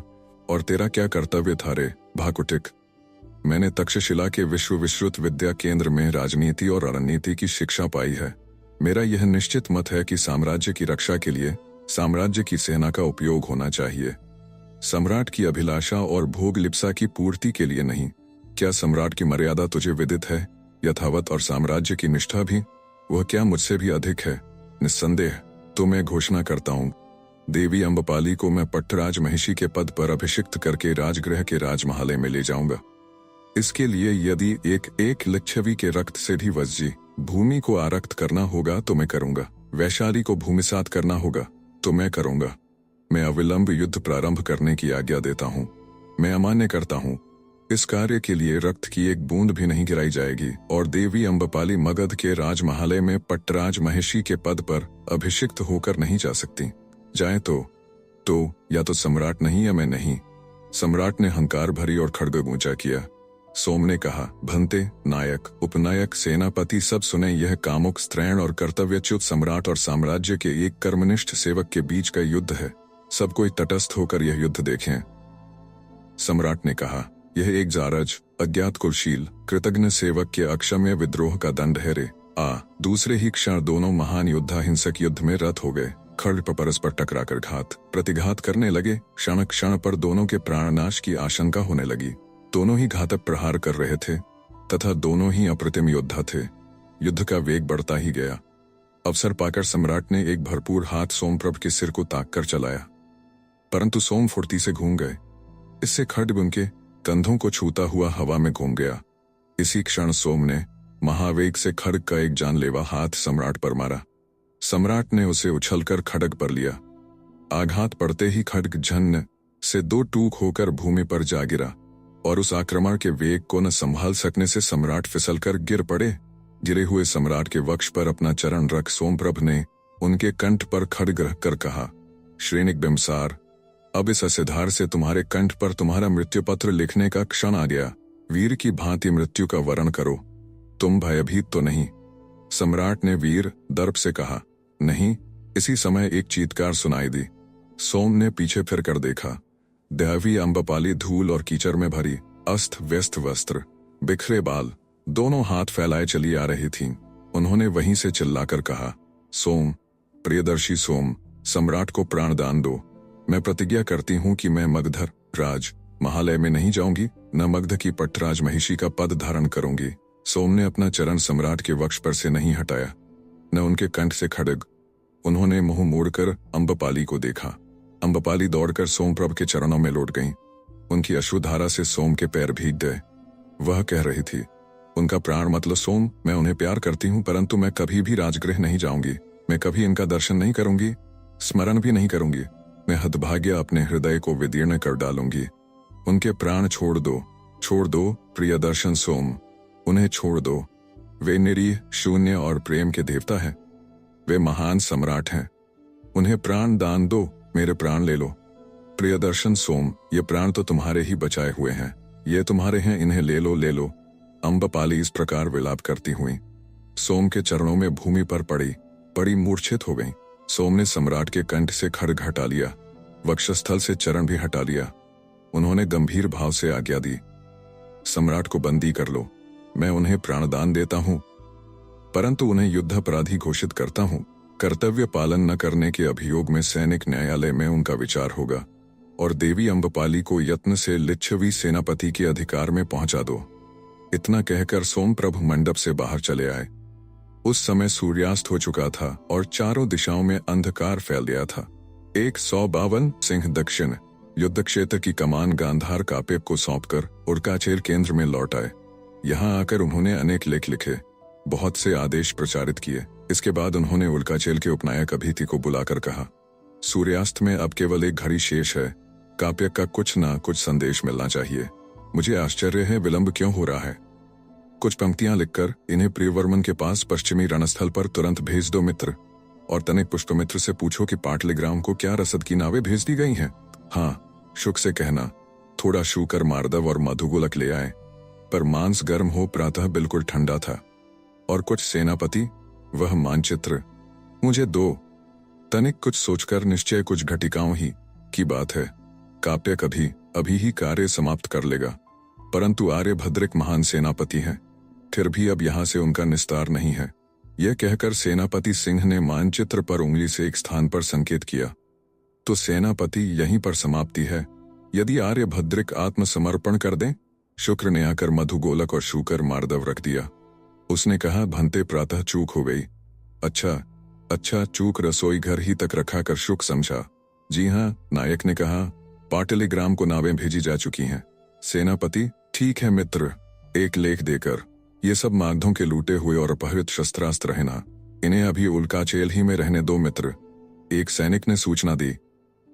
और तेरा क्या कर्तव्य था रे भाकुटिक? मैंने तक्षशिला के विश्व विश्रुत विद्या केंद्र में राजनीति और रणनीति की शिक्षा पाई है। मेरा यह निश्चित मत है कि साम्राज्य की रक्षा के लिए साम्राज्य की सेना का उपयोग होना चाहिए, सम्राट की अभिलाषा और भोग लिप्सा की पूर्ति के लिए नहीं। क्या सम्राट की मर्यादा तुझे विदित है? यथावत और साम्राज्य की निष्ठा भी? वह क्या मुझसे भी अधिक है? निस्संदेह। तो मैं घोषणा करता हूँ, देवी अम्बपाली को मैं पट्टराज महिषी के पद पर अभिषिक्त करके राजगृह के राजमहालय में ले जाऊंगा। इसके लिए यदि एक लिच्छवी के रक्त से भी वज्जी भूमि को आरक्त करना होगा तो मैं करूंगा। वैशाली को भूमिसात करना होगा तो मैं करूंगा। मैं अविलंब युद्ध प्रारंभ करने की आज्ञा देता हूँ। मैं अमान्य करता हूँ, इस कार्य के लिए रक्त की एक बूंद भी नहीं गिराई जाएगी और देवी अम्बपाली मगध के राजमहालय में पट्टराज महिषी के पद पर अभिषिक्त होकर नहीं जा सकती। जाए तो या तो सम्राट नहीं या मैं नहीं। सम्राट ने हंकार भरी और खड्ग ऊंचा किया। सोम ने कहा, भंते, नायक, उपनायक, सेनापति सब सुने, यह कामुक, स्त्रैण और कर्तव्यच्युत सम्राट और साम्राज्य के एक कर्मनिष्ठ सेवक के बीच का युद्ध है। सब कोई तटस्थ होकर यह युद्ध देखें। सम्राट ने कहा, यह एक जारज, अज्ञात कुलशील, कृतज्ञ सेवक के अक्षम्य विद्रोह का दंड है रे। दूसरे ही क्षण दोनों महान योद्धा हिंसक युद्ध में रत हो गए। खड्ग पर परस्पर टकराकर घात प्रतिघात करने लगे। क्षण क्षण पर दोनों के प्राणनाश की आशंका होने लगी। दोनों ही घातक प्रहार कर रहे थे तथा दोनों ही अप्रतिम योद्धा थे। युद्ध का वेग बढ़ता ही गया। अवसर पाकर सम्राट ने एक भरपूर हाथ सोमप्रभ के सिर को ताक कर चलाया, परंतु सोम फुर्ती से घूम गए। इससे खड्ग उनके कंधों को छूता हुआ हवा में घूम गया। इसी क्षण सोम ने महावेग से खड्ग का एक जानलेवा हाथ सम्राट पर मारा। सम्राट ने उसे उछलकर खड्ग पर लिया। आघात पड़ते ही खड्ग झन्न से 2 टूक होकर भूमि पर जा गिरा। और उस आक्रमण के वेग को न संभाल सकने से सम्राट फिसलकर गिर पड़े। गिरे हुए सम्राट के वक्ष पर अपना चरण रख सोमप्रभ ने उनके कंठ पर खड्ग रख कर कहा, श्रेनिक बिंबसार, अब इस असिधार से तुम्हारे कंठ पर तुम्हारा मृत्यु पत्र लिखने का क्षण आ गया। वीर की भांति मृत्यु का वरण करो। तुम भयभीत तो नहीं? सम्राट ने वीर दर्प से कहा, नहीं। इसी समय एक चीत्कार सुनाई दी। सोम ने पीछे फिर कर देखा। दैवी अम्बपाली धूल और कीचड़ में भरी, अस्त व्यस्त वस्त्र, बिखरे बाल, दोनों हाथ फैलाए चली आ रही थीं। उन्होंने वहीं से चिल्लाकर कहा, सोम, प्रियदर्शी सोम, सम्राट को प्राणदान दो। मैं प्रतिज्ञा करती हूं कि मैं मगधर राज महालय में नहीं जाऊंगी, न मगध की पट्टराज महिषी का पद धारण करूंगी। सोम ने अपना चरण सम्राट के वक्ष पर से नहीं हटाया, न उनके कंठ से खड्ग। उन्होंने मुंह मोड़कर अम्बपाली को देखा। अम्बपाली दौड़कर सोमप्रभ के चरणों में लौट गईं। उनकी अश्रुधारा से सोम के पैर भीग गए। वह कह रही थी, उनका प्राण मतलब सोम, मैं उन्हें प्यार करती हूं, परंतु मैं कभी भी राजगृह नहीं जाऊंगी। मैं कभी इनका दर्शन नहीं करूंगी, स्मरण भी नहीं करूंगी। मैं हतभाग्य अपने हृदय को विदीर्ण कर डालूंगी। उनके प्राण छोड़ दो प्रियदर्शन सोम, उन्हें छोड़ दो। वे निरीह, शून्य और प्रेम के देवता हैं। वे महान सम्राट हैं। उन्हें प्राण दान दो, मेरे प्राण ले लो। प्रियदर्शन सोम, ये प्राण तो तुम्हारे ही बचाए हुए हैं, ये तुम्हारे हैं, इन्हें ले लो। अम्बपाली इस प्रकार विलाप करती हुई सोम के चरणों में भूमि पर पड़ी मूर्छित हो गई। सोम ने सम्राट के कंठ से खड्ग हटा लिया, वक्षस्थल से चरण भी हटा लिया। उन्होंने गंभीर भाव से आज्ञा दी, सम्राट को बंदी कर लो। मैं उन्हें प्राणदान देता हूं, परंतु उन्हें युद्ध अपराधी घोषित करता हूं। कर्तव्य पालन न करने के अभियोग में सैनिक न्यायालय में उनका विचार होगा, और देवी अम्बपाली को यत्न से लिच्छवी सेनापति के अधिकार में पहुंचा दो। इतना कहकर सोमप्रभ मंडप से बाहर चले आए। उस समय सूर्यास्त हो चुका था और चारों दिशाओं में अंधकार फैल गया था। 152 सिंह दक्षिण युद्ध क्षेत्र की कमान गांधार कापेप को सौंपकर उड़काचेल केंद्र में लौट आए। यहाँ आकर उन्होंने अनेक लेख लिखे, बहुत से आदेश प्रचारित किए। इसके बाद उन्होंने उल्काचेल के उपनायक अभिति को बुलाकर कहा, सूर्यास्त में अब केवल एक घड़ी शेष है, काप्यक का कुछ न कुछ संदेश मिलना चाहिए। मुझे आश्चर्य है विलंब क्यों हो रहा है। कुछ पंक्तियां लिखकर इन्हें प्रियवर्मन के पास पश्चिमी रणस्थल पर तुरंत भेज दो मित्र, और तनिक पुष्पमित्र से पूछो कि पाटलिग्राम को क्या रसद की नावें भेज दी गई हैं। हाँ, शुक से कहना थोड़ा शूकर मार्दव और मधुगोलक ले आए, पर मांस गर्म हो, प्रातः बिल्कुल ठंडा था। और कुछ सेनापति, वह मानचित्र मुझे दो। तनिक कुछ सोचकर निश्चय कुछ घटिकाओं ही की बात है। काप्यक अभी ही कार्य समाप्त कर लेगा, परंतु आर्यभद्रिक महान सेनापति हैं, फिर भी अब यहाँ से उनका निस्तार नहीं है। यह कहकर सेनापति सिंह ने मानचित्र पर उंगली से एक स्थान पर संकेत किया। तो सेनापति यहीं पर समाप्ति है, यदि आर्यभद्रिक आत्मसमर्पण कर दें। शुक्र ने आकर मधुगोलक और शूकर मार्दव रख दिया। उसने कहा, भंते प्रातः चूक हो गई। अच्छा, चूक रसोई घर ही तक रखा कर शुक समझा। जी हाँ, नायक ने कहा, पाटलिग्राम को नावें भेजी जा चुकी हैं। सेनापति, ठीक है मित्र, एक लेख देकर ये सब मागधों के लूटे हुए और अपहृत शस्त्रास्त्र है ना, इन्हें अभी उल्काचेल ही में रहने दो मित्र। एक सैनिक ने सूचना दी,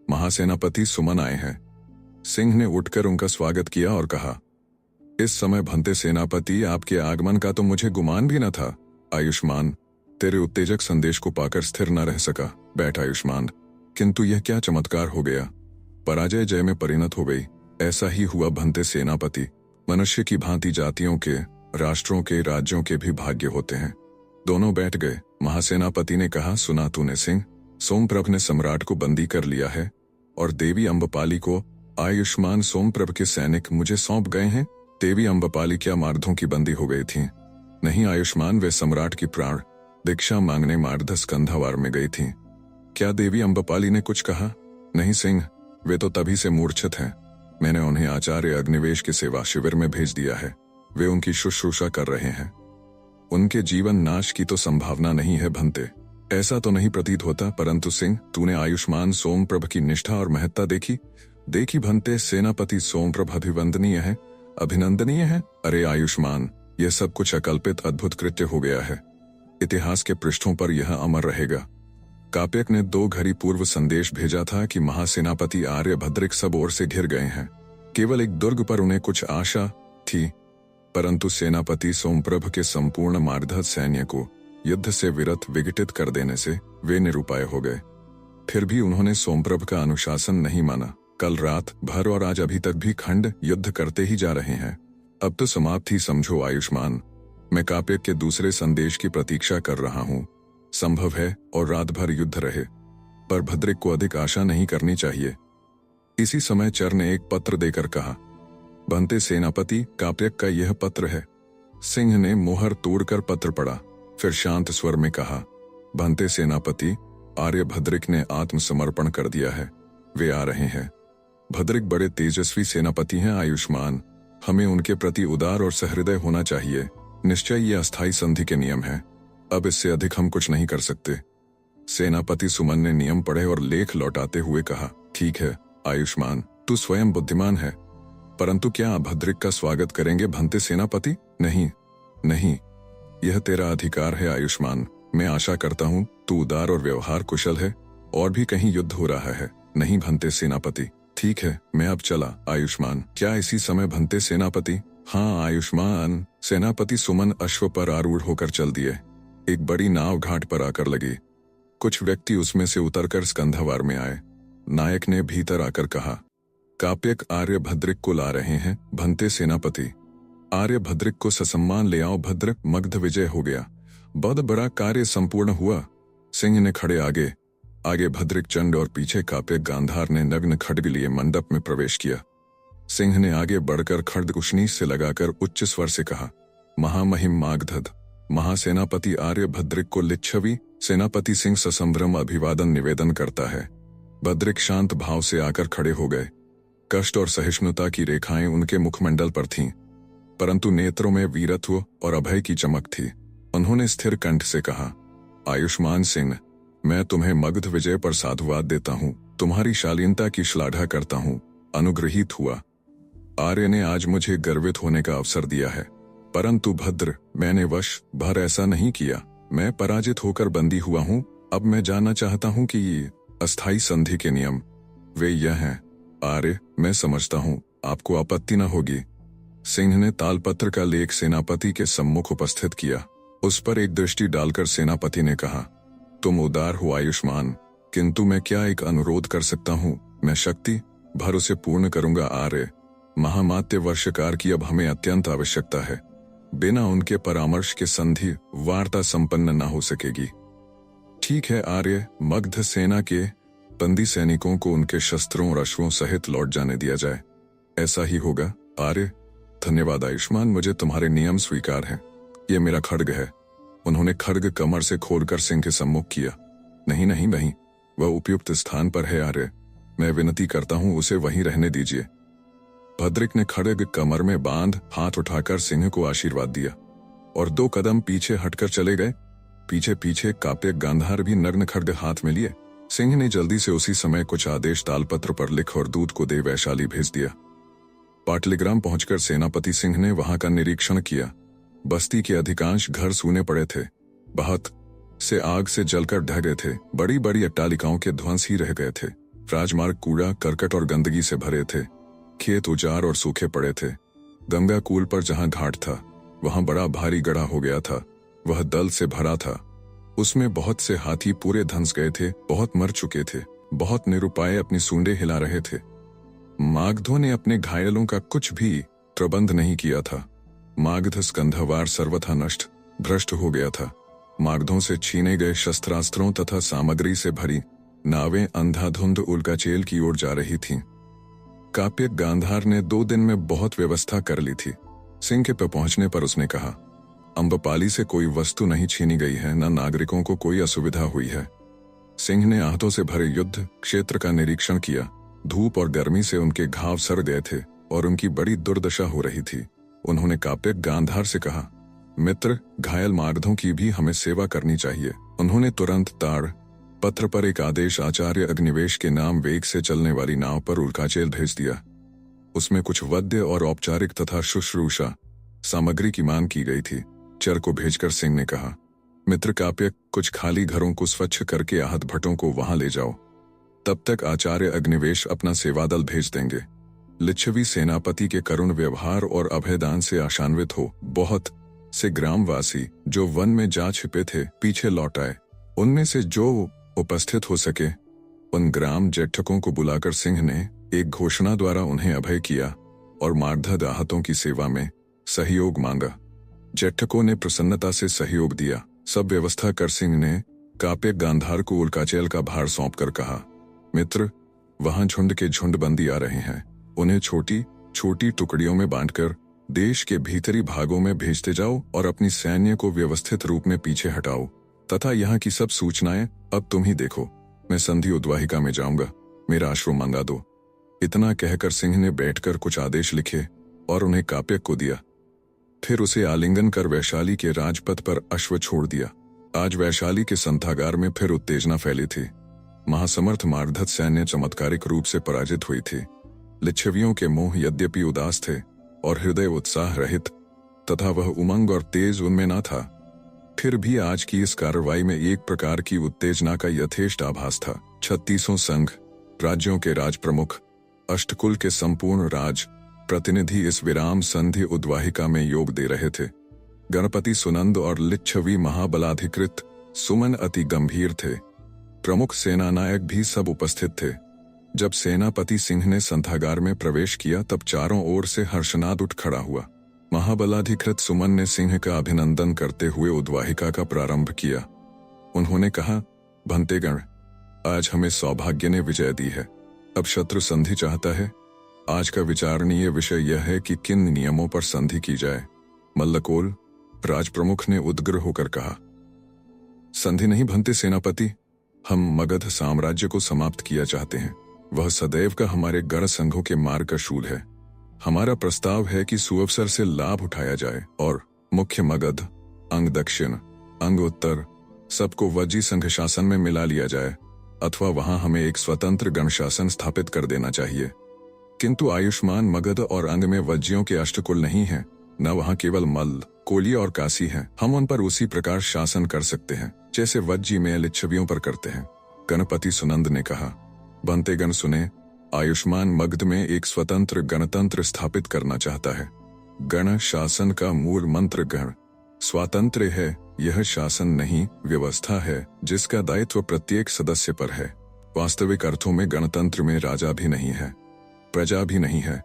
महासेनापति सुमन आए हैं। सिंह ने उठकर उनका स्वागत किया और कहा, इस समय भंते सेनापति, आपके आगमन का तो मुझे गुमान भी न था। आयुष्मान, तेरे उत्तेजक संदेश को पाकर स्थिर न रह सका। बैठ आयुष्मान। किंतु यह क्या चमत्कार हो गया, पराजय जय में परिणत हो गई। ऐसा ही हुआ भंते सेनापति। मनुष्य की भांति जातियों के, राष्ट्रों के, राज्यों के भी भाग्य होते हैं। दोनों बैठ गए। महासेनापति ने कहा, सुना तूने सिंह, सोमप्रभ ने सम्राट को बंदी कर लिया है और देवी अम्बपाली को आयुष्मान सोमप्रभ के सैनिक मुझे सौंप गए हैं। देवी अम्बपाली क्या मार्धों की बंदी हो गई थी? नहीं आयुष्मान, वे सम्राट की प्राण दीक्षा मांगने मार्ध स्कंधावार में गई थी। क्या देवी अम्बपाली ने कुछ कहा? नहीं सिंह, वे तो तभी से मूर्छित हैं। मैंने उन्हें आचार्य अग्निवेश के सेवा शिविर में भेज दिया है। वे उनकी शुश्रूषा कर रहे हैं। उनके जीवन नाश की तो संभावना नहीं है भंते। ऐसा तो नहीं प्रतीत होता, परंतु सिंह, तूने आयुष्मान सोमप्रभ की निष्ठा और महत्ता देखी भंते। सेनापति सोमप्रभ अभिवंदनीय है, अभिनंदनीय है। अरे आयुष्मान, यह सब कुछ अकल्पित अद्भुत कृत्य हो गया है। इतिहास के पृष्ठों पर यह अमर रहेगा। काप्यक ने 2 घड़ी पूर्व संदेश भेजा था कि महासेनापति आर्यभद्रिक सब ओर से घिर गए हैं। केवल एक दुर्ग पर उन्हें कुछ आशा थी, परंतु सेनापति सोमप्रभ के संपूर्ण मार्गधर सैन्य को युद्ध से विरत विघटित कर देने से वे निरुपाय हो गए। फिर भी उन्होंने सोमप्रभ का अनुशासन नहीं माना। कल रात भर और आज अभी तक भी खंड युद्ध करते ही जा रहे हैं। अब तो समाप्त ही समझो आयुष्मान। मैं काप्यक के दूसरे संदेश की प्रतीक्षा कर रहा हूँ। संभव है और रात भर युद्ध रहे, पर भद्रिक को अधिक आशा नहीं करनी चाहिए। इसी समय चर ने एक पत्र देकर कहा, बनते सेनापति, काप्यक का यह पत्र है। सिंह ने मोहर तोड़कर पत्र पढ़ा, फिर शांत स्वर में कहा, बनते सेनापति, आर्य भद्रिक ने आत्मसमर्पण कर दिया है। वे आ रहे हैं। भद्रिक बड़े तेजस्वी सेनापति हैं आयुष्मान। हमें उनके प्रति उदार और सहृदय होना चाहिए। निश्चय ये अस्थायी संधि के नियम है। अब इससे अधिक हम कुछ नहीं कर सकते। सेनापति सुमन ने नियम पढ़े और लेख लौटाते हुए कहा, ठीक है आयुष्मान, तू स्वयं बुद्धिमान है, परंतु क्या आप भद्रिक का स्वागत करेंगे भंते सेनापति? नहीं नहीं, यह तेरा अधिकार है आयुष्मान। मैं आशा करता हूँ तू उदार और व्यवहार कुशल है। और भी कहीं युद्ध हो रहा है? नहीं भंते सेनापति। ठीक है, मैं अब चला आयुष्मान। क्या इसी समय भंते सेनापति? हाँ आयुष्मान। सेनापति सुमन अश्व पर आरूढ़ होकर चल दिए। एक बड़ी नाव घाट पर आकर लगी। कुछ व्यक्ति उसमें से उतरकर स्कंधावार में आए। नायक ने भीतर आकर कहा, काप्यक आर्य भद्रिक को ला रहे हैं भंते सेनापति। आर्य भद्रिक को ससम्मान ले आओ। भद्र मगध विजय हो गया। बहुत बड़ा कार्य संपूर्ण हुआ। सिंह ने खड़े आगे आगे भद्रिक चंड और पीछे काप्यक गांधार ने नग्न खड्ग लिए मंडप में प्रवेश किया। सिंह ने आगे बढ़कर खड्ग उष्णीश से लगाकर उच्च स्वर से कहा, महामहिम मागधद महासेनापति आर्य भद्रिक को लिच्छवी सेनापति सिंह ससंभ्रम अभिवादन निवेदन करता है। भद्रिक शांत भाव से आकर खड़े हो गए। कष्ट और सहिष्णुता की रेखाएं उनके मुखमंडल पर थीं, परंतु नेत्रों में वीरत्व और अभय की चमक थी। उन्होंने स्थिर कंठ से कहा, आयुष्मान सिंह, मैं तुम्हें मगध विजय पर साधुवाद देता हूँ। तुम्हारी शालीनता की श्लाघा करता हूँ। अनुग्रहित हुआ। आर्य ने आज मुझे गर्वित होने का अवसर दिया है, परंतु भद्र, मैंने वश भर ऐसा नहीं किया। मैं पराजित होकर बंदी हुआ हूँ। अब मैं जानना चाहता हूँ कि अस्थायी संधि के नियम वे यह हैं। आर्य, मैं समझता हूँ आपको आपत्ति न होगी। सिंह ने तालपत्र का लेख सेनापति के सम्मुख उपस्थित किया। उस पर एक दृष्टि डालकर सेनापति ने कहा, तुम उदार हो आयुष्मान, किंतु मैं क्या एक अनुरोध कर सकता हूँ? मैं शक्ति भर उसे पूर्ण करूंगा। आर्य, महामात्य वर्षकार की अब हमें अत्यंत आवश्यकता है। बिना उनके परामर्श के संधि वार्ता संपन्न न हो सकेगी। ठीक है आर्य, मगध सेना के बंदी सैनिकों को उनके शस्त्रों और अश्वों सहित लौट जाने दिया जाए। ऐसा ही होगा आर्य। धन्यवाद आयुष्मान, मुझे तुम्हारे नियम स्वीकार हैं। ये मेरा खड्ग है। उन्होंने खड्ग कमर से खोलकर सिंह के सम्मुख किया। नहीं नहीं नहीं, वह उपयुक्त स्थान पर है आर्य। मैं विनती करता हूँ उसे वहीं रहने दीजिए। भद्रिक ने खड्ग कमर में बांध हाथ उठाकर सिंह को आशीर्वाद दिया और 2 कदम पीछे हटकर चले गए। पीछे पीछे काप्यक गांधार भी नग्न खड्ग हाथ में लिए। सिंह ने जल्दी से उसी समय कुछ आदेश तालपत्र पर लिख और दूत को दे वैशाली भेज दिया। पाटलिग्राम पहुंचकर सेनापति सिंह ने वहां का निरीक्षण किया। बस्ती के अधिकांश घर सूने पड़े थे। बहुत से आग से जलकर ढह गए थे। बड़ी बड़ी अट्टालिकाओं के ध्वंस ही रह गए थे। राजमार्ग कूड़ा करकट और गंदगी से भरे थे। खेत उजाड़ और सूखे पड़े थे। गंगा कूल पर जहां घाट था वहां बड़ा भारी गड़ा हो गया था। वह दल से भरा था। उसमें बहुत से हाथी पूरे धंस गए थे। बहुत मर चुके थे। बहुत निरुपाय अपनी सूंडें हिला रहे थे। मागधों ने अपने घायलों का कुछ भी प्रबंध नहीं किया था। मागध स्कंधावार सर्वथा नष्ट भ्रष्ट हो गया था। मागधों से छीने गए शस्त्रास्त्रों तथा सामग्री से भरी नावें अंधाधुंध उल्काचेल की ओर जा रही थीं। काप्यक गांधार ने 2 दिन में बहुत व्यवस्था कर ली थी। सिंह के पे पहुंचने पर उसने कहा, अम्बपाली से कोई वस्तु नहीं छीनी गई है, न नागरिकों को कोई असुविधा हुई है। सिंह ने आहतों से भरे युद्ध क्षेत्र का निरीक्षण किया। धूप और गर्मी से उनके घाव सड़ गए थे और उनकी बड़ी दुर्दशा हो रही थी। उन्होंने काप्यक गांधार से कहा, मित्र, घायल मागधों की भी हमें सेवा करनी चाहिए। उन्होंने तुरंत ताड़ पत्र पर एक आदेश आचार्य अग्निवेश के नाम वेग से चलने वाली नाव पर उल्काचेल भेज दिया। उसमें कुछ वद्य और औपचारिक तथा शुश्रूषा सामग्री की मांग की गई थी। चर को भेजकर सिंह ने कहा, मित्र काप्यक, कुछ खाली घरों को स्वच्छ करके आहत भट्टों को वहां ले जाओ। तब तक आचार्य अग्निवेश अपना सेवादल भेज देंगे। लिच्छवी सेनापति के करुण व्यवहार और अभयदान से आशान्वित हो बहुत से ग्रामवासी जो वन में जा छिपे थे पीछे लौट आए। उनमें से जो उपस्थित हो सके उन ग्राम जेठकों को बुलाकर सिंह ने एक घोषणा द्वारा उन्हें अभय किया और मारधद आहतों की सेवा में सहयोग मांगा। जेठकों ने प्रसन्नता से सहयोग दिया। सब व्यवस्था कर सिंह ने काप्य गांधार को उल्काचैल का भार सौंपकर कहा, मित्र, वहां झुंड के झुंड बंदी आ रहे हैं। उन्हें छोटी छोटी टुकड़ियों में बांटकर देश के भीतरी भागों में भेजते जाओ और अपनी सैन्य को व्यवस्थित रूप में पीछे हटाओ तथा यहाँ की सब सूचनाएं अब तुम ही देखो। मैं संधि उद्वाहिका में जाऊंगा, मेरा आश्रम मंगा दो। इतना कहकर सिंह ने बैठकर कुछ आदेश लिखे और उन्हें काप्यक को दिया। फिर उसे आलिंगन कर वैशाली के राजपथ पर अश्व छोड़ दिया। आज वैशाली के संथागार में फिर उत्तेजना फैली थी। महासमर्थ मारधत सैन्य चमत्कारिक रूप से पराजित हुई थी। लिच्छवियों के मोह यद्यपि उदास थे और हृदय उत्साह रहित तथा वह उमंग और तेज उनमें न था, फिर भी आज की इस कार्रवाई में एक प्रकार की उत्तेजना का यथेष्ट आभास था। 36 संघ राज्यों के राज प्रमुख, अष्टकुल के संपूर्ण राज प्रतिनिधि इस विराम संधि उद्वाहिका में योग दे रहे थे। गणपति सुनंद और लिच्छवी महाबलाधिकृत सुमन अति गंभीर थे। प्रमुख सेनानायक भी सब उपस्थित थे। जब सेनापति सिंह ने संथागार में प्रवेश किया तब चारों ओर से हर्षनाद उठ खड़ा हुआ। महाबलाधिकृत सुमन ने सिंह का अभिनंदन करते हुए उद्वाहिका का प्रारंभ किया। उन्होंने कहा, भंतेगण, आज हमें सौभाग्य ने विजय दी है। अब शत्रु संधि चाहता है। आज का विचारणीय विषय यह है कि किन नियमों पर संधि की जाए। मल्लकोल राजप्रमुख ने उद्ग्र होकर कहा, संधि नहीं भंते सेनापति, हम मगध साम्राज्य को समाप्त किया चाहते हैं। वह सदैव का हमारे गण संघों के मार्ग का शूल है। हमारा प्रस्ताव है कि सुअवसर से लाभ उठाया जाए और मुख्य मगध, अंग दक्षिण, अंग उत्तर सबको वज्जी संघ शासन में मिला लिया जाए अथवा वहां हमें एक स्वतंत्र गण शासन स्थापित कर देना चाहिए। किंतु आयुष्मान मगध और अंग में वज्जियों के अष्टकुल नहीं है, न वहां केवल मल्ल, कोली और काशी हैं। हम उन पर उसी प्रकार शासन कर सकते हैं जैसे वज्जी में लिच्छवियों पर करते हैं। गणपति सुनंद ने कहा, बंतेगण सुने, आयुष्मान मगध में एक स्वतंत्र गणतंत्र स्थापित करना चाहता है। गण शासन का मूल मंत्र गण स्वातंत्र्य है। यह शासन नहीं, व्यवस्था है जिसका दायित्व प्रत्येक सदस्य पर है। वास्तविक अर्थों में गणतंत्र में राजा भी नहीं है, प्रजा भी नहीं है।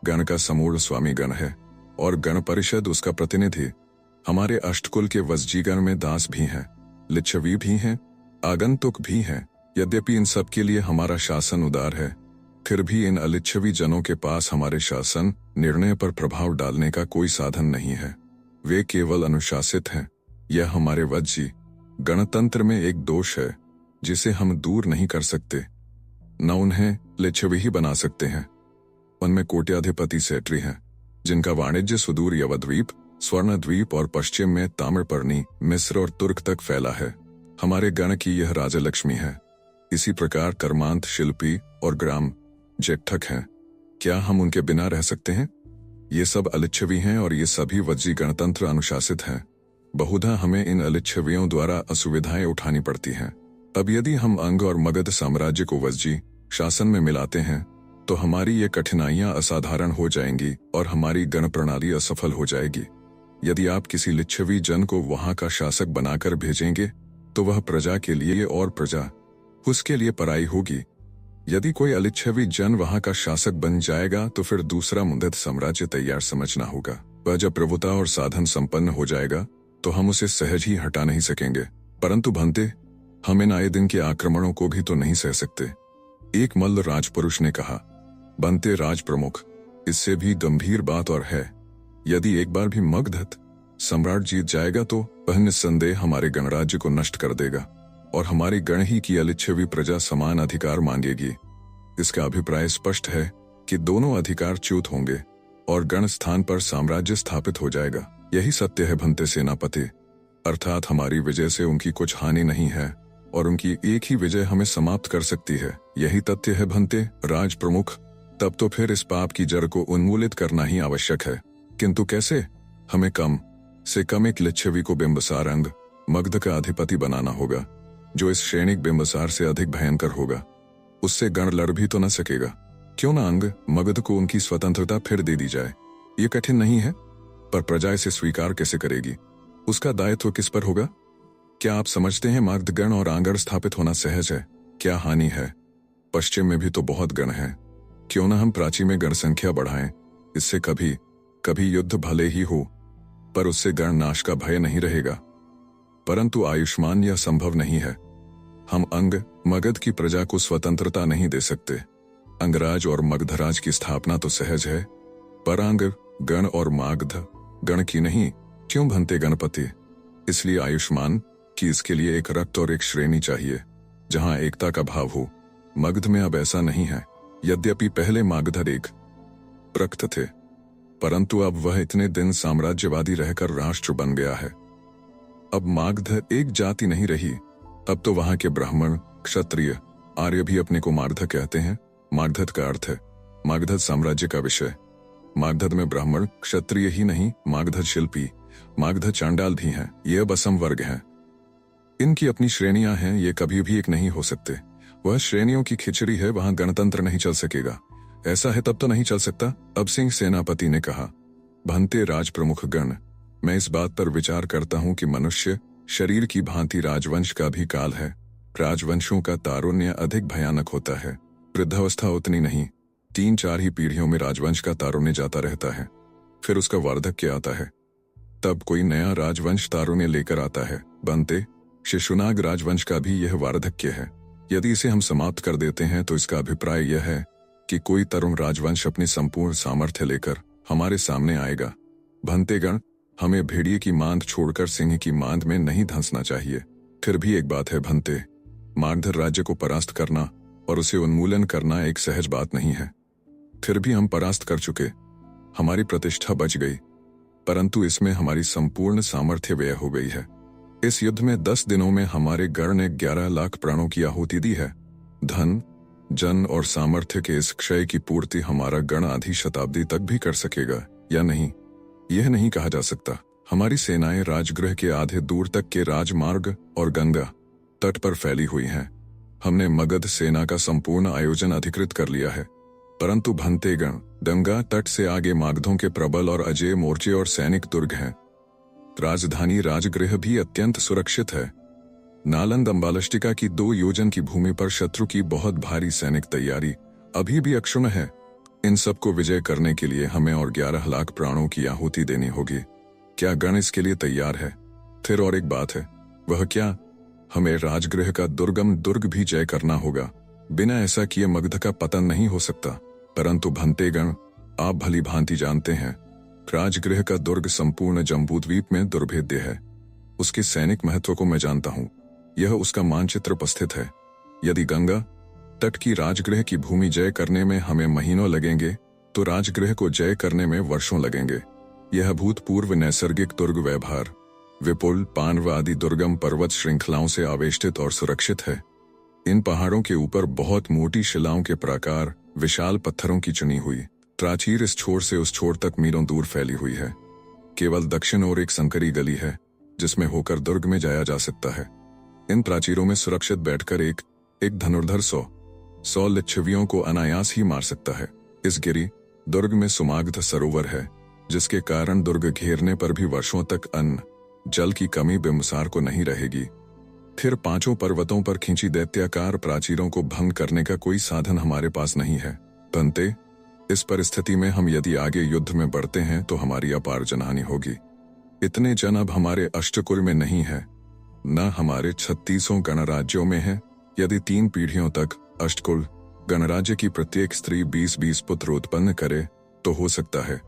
गण का समूढ़ स्वामी गण है और गण परिषद उसका प्रतिनिधि। हमारे अष्टकुल के वज्जीगण में दास भी हैं, लिच्छवी भी हैं, आगंतुक भी हैं। यद्यपि इन सब के लिए हमारा शासन उदार है, फिर भी इन अलिच्छवी जनों के पास हमारे शासन निर्णय पर प्रभाव डालने का कोई साधन नहीं है। वे केवल अनुशासित हैं। यह हमारे वज्जी गणतंत्र में एक दोष है जिसे हम दूर नहीं कर सकते। न उन्हें लिच्छवी ही बना सकते हैं। उनमें कोट्याधिपति सेट्री हैं जिनका वाणिज्य सुदूर यवद्वीप, स्वर्णद्वीप और पश्चिम में ताम्रपर्णी, मिस्र और तुर्क तक फैला है। हमारे गण की यह राजलक्ष्मी है। इसी प्रकार कर्मांत शिल्पी और ग्राम जेठक हैं। क्या हम उनके बिना रह सकते हैं? ये सब अलिच्छवी हैं और ये सभी वज्जी गणतंत्र अनुशासित हैं। बहुधा हमें इन अलिच्छवियों द्वारा असुविधाएं उठानी पड़ती हैं। अब यदि हम अंग और मगध साम्राज्य को वज्जी शासन में मिलाते हैं तो हमारी ये कठिनाइयां असाधारण हो जाएंगी और हमारी गण प्रणाली असफल हो जाएगी। यदि आप किसी लिच्छवी जन को वहां का शासक बनाकर भेजेंगे तो वह प्रजा के लिए और प्रजा उसके लिए पराई होगी। यदि कोई अलिच्छवी जन वहां का शासक बन जाएगा तो फिर दूसरा मुंदत साम्राज्य तैयार समझना होगा। वह जब प्रभुता और साधन संपन्न हो जाएगा तो हम उसे सहज ही हटा नहीं सकेंगे। परंतु भंते, हम इन आए दिन के आक्रमणों को भी तो नहीं सह सकते। एक मल्ल राजपुरुष ने कहा, बनते राज प्रमुख, इससे भी गंभीर बात और है। यदि एक बार भी मगध सम्राट जीत जाएगा तो वह निस्संदेह हमारे गणराज्य को नष्ट कर देगा और हमारी गण ही की अलिच्छवी प्रजा समान अधिकार मांगेगी। इसका अभिप्राय स्पष्ट है कि दोनों अधिकार च्युत होंगे और गण स्थान पर साम्राज्य स्थापित हो जाएगा। यही सत्य है भंते सेनापति, अर्थात हमारी विजय से उनकी कुछ हानि नहीं है और उनकी एक ही विजय हमें समाप्त कर सकती है। यही तथ्य है भंते राज प्रमुख। तब तो फिर इस पाप की जड़ को उन्मूलित करना ही आवश्यक है। किंतु कैसे? हमें कम से कम एक लिच्छवी को बिंबसार अंग मगध का अधिपति बनाना होगा, जो इस श्रेणिक बिंबसार से अधिक भयंकर होगा। उससे गण लड़ भी तो न सकेगा। क्यों ना अंग मगध को उनकी स्वतंत्रता फिर दे दी जाए। ये कठिन नहीं है, पर प्रजा इसे स्वीकार कैसे करेगी? उसका दायित्व किस पर होगा? क्या आप समझते हैं मागधगण और आंगण स्थापित होना सहज है? क्या हानि है? पश्चिम में भी तो बहुत गण हैं। क्यों ना हम प्राची में गण संख्या बढ़ाएं? इससे कभी कभी युद्ध भले ही हो, पर उससे गण नाश का भय नहीं रहेगा। परंतु आयुष्मान यह संभव नहीं है। हम अंग मगध की प्रजा को स्वतंत्रता नहीं दे सकते। अंगराज और मगधराज की स्थापना तो सहज है, पर अंग गण और मागध गण की नहीं। क्यों भंते गणपति? इसलिए आयुष्मान कि इसके लिए एक रक्त और एक श्रेणी चाहिए, जहां एकता का भाव हो। मगध में अब ऐसा नहीं है। यद्यपि पहले मागध एक रक्त थे, परंतु अब वह इतने दिन साम्राज्यवादी रहकर राष्ट्र बन गया है। अब मागध एक जाति नहीं रही। अब तो वहां के ब्राह्मण, क्षत्रिय, आर्य भी अपने को मागध कहते हैं। मागध का अर्थ है मागध साम्राज्य का विषय। मागध में ब्राह्मण क्षत्रिय ही नहीं, मागध शिल्पी, मागध चांडाल भी हैं। ये अब असम वर्ग हैं। इनकी अपनी श्रेणियां हैं, ये कभी भी एक नहीं हो सकते। वह श्रेणियों की खिचड़ी है, वहां गणतंत्र नहीं चल सकेगा। ऐसा है तब तो नहीं चल सकता। अब सिंह सेनापति ने कहा, भंते राज प्रमुख गण, मैं इस बात पर विचार करता हूं कि मनुष्य शरीर की भांति राजवंश का भी काल है। राजवंशों का तारुण्य अधिक भयानक होता है, वृद्धावस्था उतनी नहीं। 3-4 ही पीढ़ियों में राजवंश का तारुण्य जाता रहता है, फिर उसका वार्धक्य आता है, तब कोई नया राजवंश तारुण्य लेकर आता है। बनते शिशुनाग राजवंश का भी यह वार्धक्य है। यदि इसे हम समाप्त कर देते हैं तो इसका अभिप्राय यह है कि कोई तरुण राजवंश अपनी संपूर्ण सामर्थ्य लेकर हमारे सामने आएगा। भंतेगण, हमें भेड़िए की मांद छोड़कर सिंह की मांद में नहीं धंसना चाहिए। फिर भी एक बात है भंते, मागध राज्य को परास्त करना और उसे उन्मूलन करना एक सहज बात नहीं है। फिर भी हम परास्त कर चुके, हमारी प्रतिष्ठा बच गई, परंतु इसमें हमारी संपूर्ण सामर्थ्य व्यय हो गई है। इस युद्ध में 10 दिनों में हमारे गण ने 11 लाख प्राणों की आहुति दी है। धन, जन और सामर्थ्य के इस क्षय की पूर्ति हमारा गण आधी शताब्दी तक भी कर सकेगा या नहीं, यह नहीं कहा जा सकता। हमारी सेनाएं राजगृह के आधे दूर तक के राजमार्ग और गंगा तट पर फैली हुई हैं। हमने मगध सेना का संपूर्ण आयोजन अधिकृत कर लिया है, परंतु भंतेगण, गंगा तट से आगे मागधों के प्रबल और अजेय मोर्चे और सैनिक दुर्ग हैं। राजधानी राजगृह भी अत्यंत सुरक्षित है। नालंद अंबालष्टिका की 2 योजन की भूमि पर शत्रु की बहुत भारी सैनिक तैयारी अभी भी अक्षुण्ण है। इन सबको विजय करने के लिए हमें और 11 लाख प्राणों की आहुति देनी होगी। क्या गण इसके लिए तैयार है? फिर और एक बात है, वह क्या? हमें राजगृह का दुर्गम दुर्ग भी जय करना होगा। बिना ऐसा किए मगध का पतन नहीं हो सकता। परंतु भंतेगण, आप भली भांति जानते हैं, राजगृह का दुर्ग संपूर्ण जम्बूद्वीप में दुर्भेद्य है। उसके सैनिक महत्व को मैं जानता हूं, यह उसका मानचित्र उपस्थित है। यदि गंगा तट की राजगृह की भूमि जय करने में हमें महीनों लगेंगे, तो राजगृह को जय करने में वर्षों लगेंगे। यह भूतपूर्व नैसर्गिक दुर्ग व्यवहार विपुल, पांडव आदि दुर्गम पर्वत श्रृंखलाओं से आवेष्टित और सुरक्षित है। इन पहाड़ों के ऊपर बहुत मोटी शिलाओं के प्राकार विशाल पत्थरों की चुनी हुई प्राचीर इस छोर से उस छोर तक मीलों दूर फैली हुई है। केवल दक्षिण ओर एक संकरी गली है, जिसमें होकर दुर्ग में जाया जा सकता है। इन प्राचीरों में सुरक्षित बैठकर एक धनुर्धर 100 लिच्छवियों को अनायास ही मार सकता है। इस गिरी दुर्ग में सुमागध सरोवर है, जिसके कारण दुर्ग घेरने पर भी वर्षों तक अन्न जल की कमी बेमिसार को नहीं रहेगी। फिर 5 पर्वतों पर खींची दैत्याकार प्राचीरों को भंग करने का कोई साधन हमारे पास नहीं है। बनते, इस परिस्थिति में हम यदि आगे युद्ध में बढ़ते हैं तो हमारी अपार जनहानि होगी। इतने जन अब हमारे अष्टकुल में नहीं है, न हमारे 36 गणराज्यों में है। यदि 3 पीढ़ियों तक अष्टकुल गणराज्य की प्रत्येक स्त्री 20-20 पुत्र उत्पन्न करे तो हो सकता है।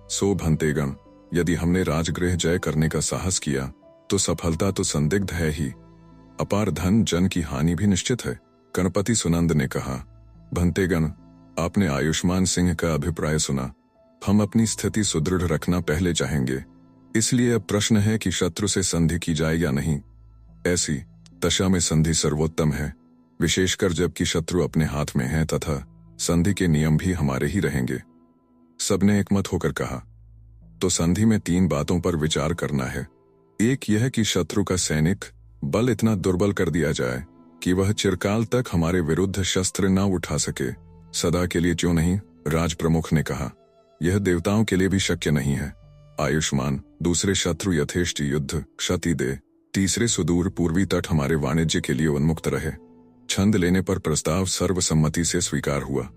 सो भंतेगण, यदि हमने राजगृह जय करने का साहस किया तो सफलता तो संदिग्ध है ही, अपार धन जन की हानि भी निश्चित है। गणपति सुनंद ने कहा, भंतेगण, आपने आयुष्मान सिंह का अभिप्राय सुना। हम अपनी स्थिति सुदृढ़ रखना पहले चाहेंगे, इसलिए अब प्रश्न है कि शत्रु से संधि की जाए या नहीं। ऐसी दशा में संधि सर्वोत्तम है, विशेषकर जबकि शत्रु अपने हाथ में है तथा संधि के नियम भी हमारे ही रहेंगे। सबने एकमत होकर कहा, तो संधि में 3 बातों पर विचार करना है। एक यह कि शत्रु का सैनिक बल इतना दुर्बल कर दिया जाए कि वह चिरकाल तक हमारे विरुद्ध शस्त्र न उठा सके। सदा के लिए क्यों नहीं? राज प्रमुख ने कहा। यह देवताओं के लिए भी शक्य नहीं है। आयुष्मान, दूसरे शत्रु यथेष्ट युद्ध क्षति दे, तीसरे सुदूर पूर्वी तट हमारे वाणिज्य के लिए उन्मुक्त रहे। छंद लेने पर प्रस्ताव सर्वसम्मति से स्वीकार हुआ।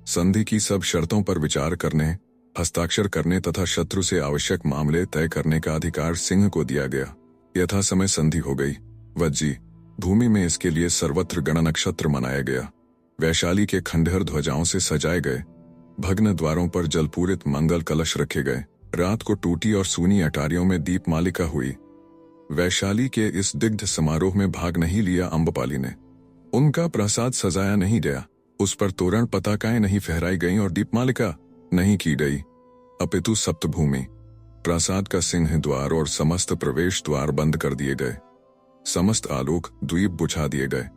संधि की सब शर्तों पर विचार करने, हस्ताक्षर करने तथा शत्रु से आवश्यक मामले तय करने का अधिकार सिंह को दिया गया। यथा समय संधि हो गई। वज्जी भूमि में इसके लिए सर्वत्र गण नक्षत्र मनाया गया। वैशाली के खंडहर ध्वजाओं से सजाए गए। भग्न द्वारों पर जलपूरित मंगल कलश रखे गए। रात को टूटी और सूनी अटारियों में दीप मालिका हुई। वैशाली के इस दिग्ध समारोह में भाग नहीं लिया अम्बपाली ने। उनका प्रसाद सजाया नहीं गया, उस पर तोरण पताकाएं नहीं फहराई गईं और दीपमालिका नहीं की गई, अपितु सप्तभूमि, प्रासाद का सिंह द्वार और समस्त प्रवेश द्वार बंद कर दिए गए। समस्त आलोक द्वीप बुझा दिए गए।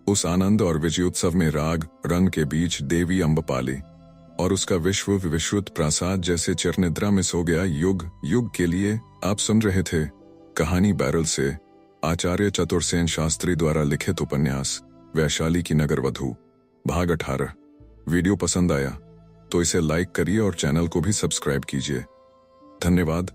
उस आनंद और विजयोत्सव में राग रंग के बीच देवी अम्बपाली और उसका विश्व विश्रुत प्रासाद जैसे चिरनिद्रा में सो गया। युग युग के लिए आप सुन रहे थे कहानी बैरल से आचार्य चतुर्सेन शास्त्री द्वारा लिखित उपन्यास वैशाली की नगरवधू भाग 18। वीडियो पसंद आया तो इसे लाइक करिए और चैनल को भी सब्सक्राइब कीजिए। धन्यवाद।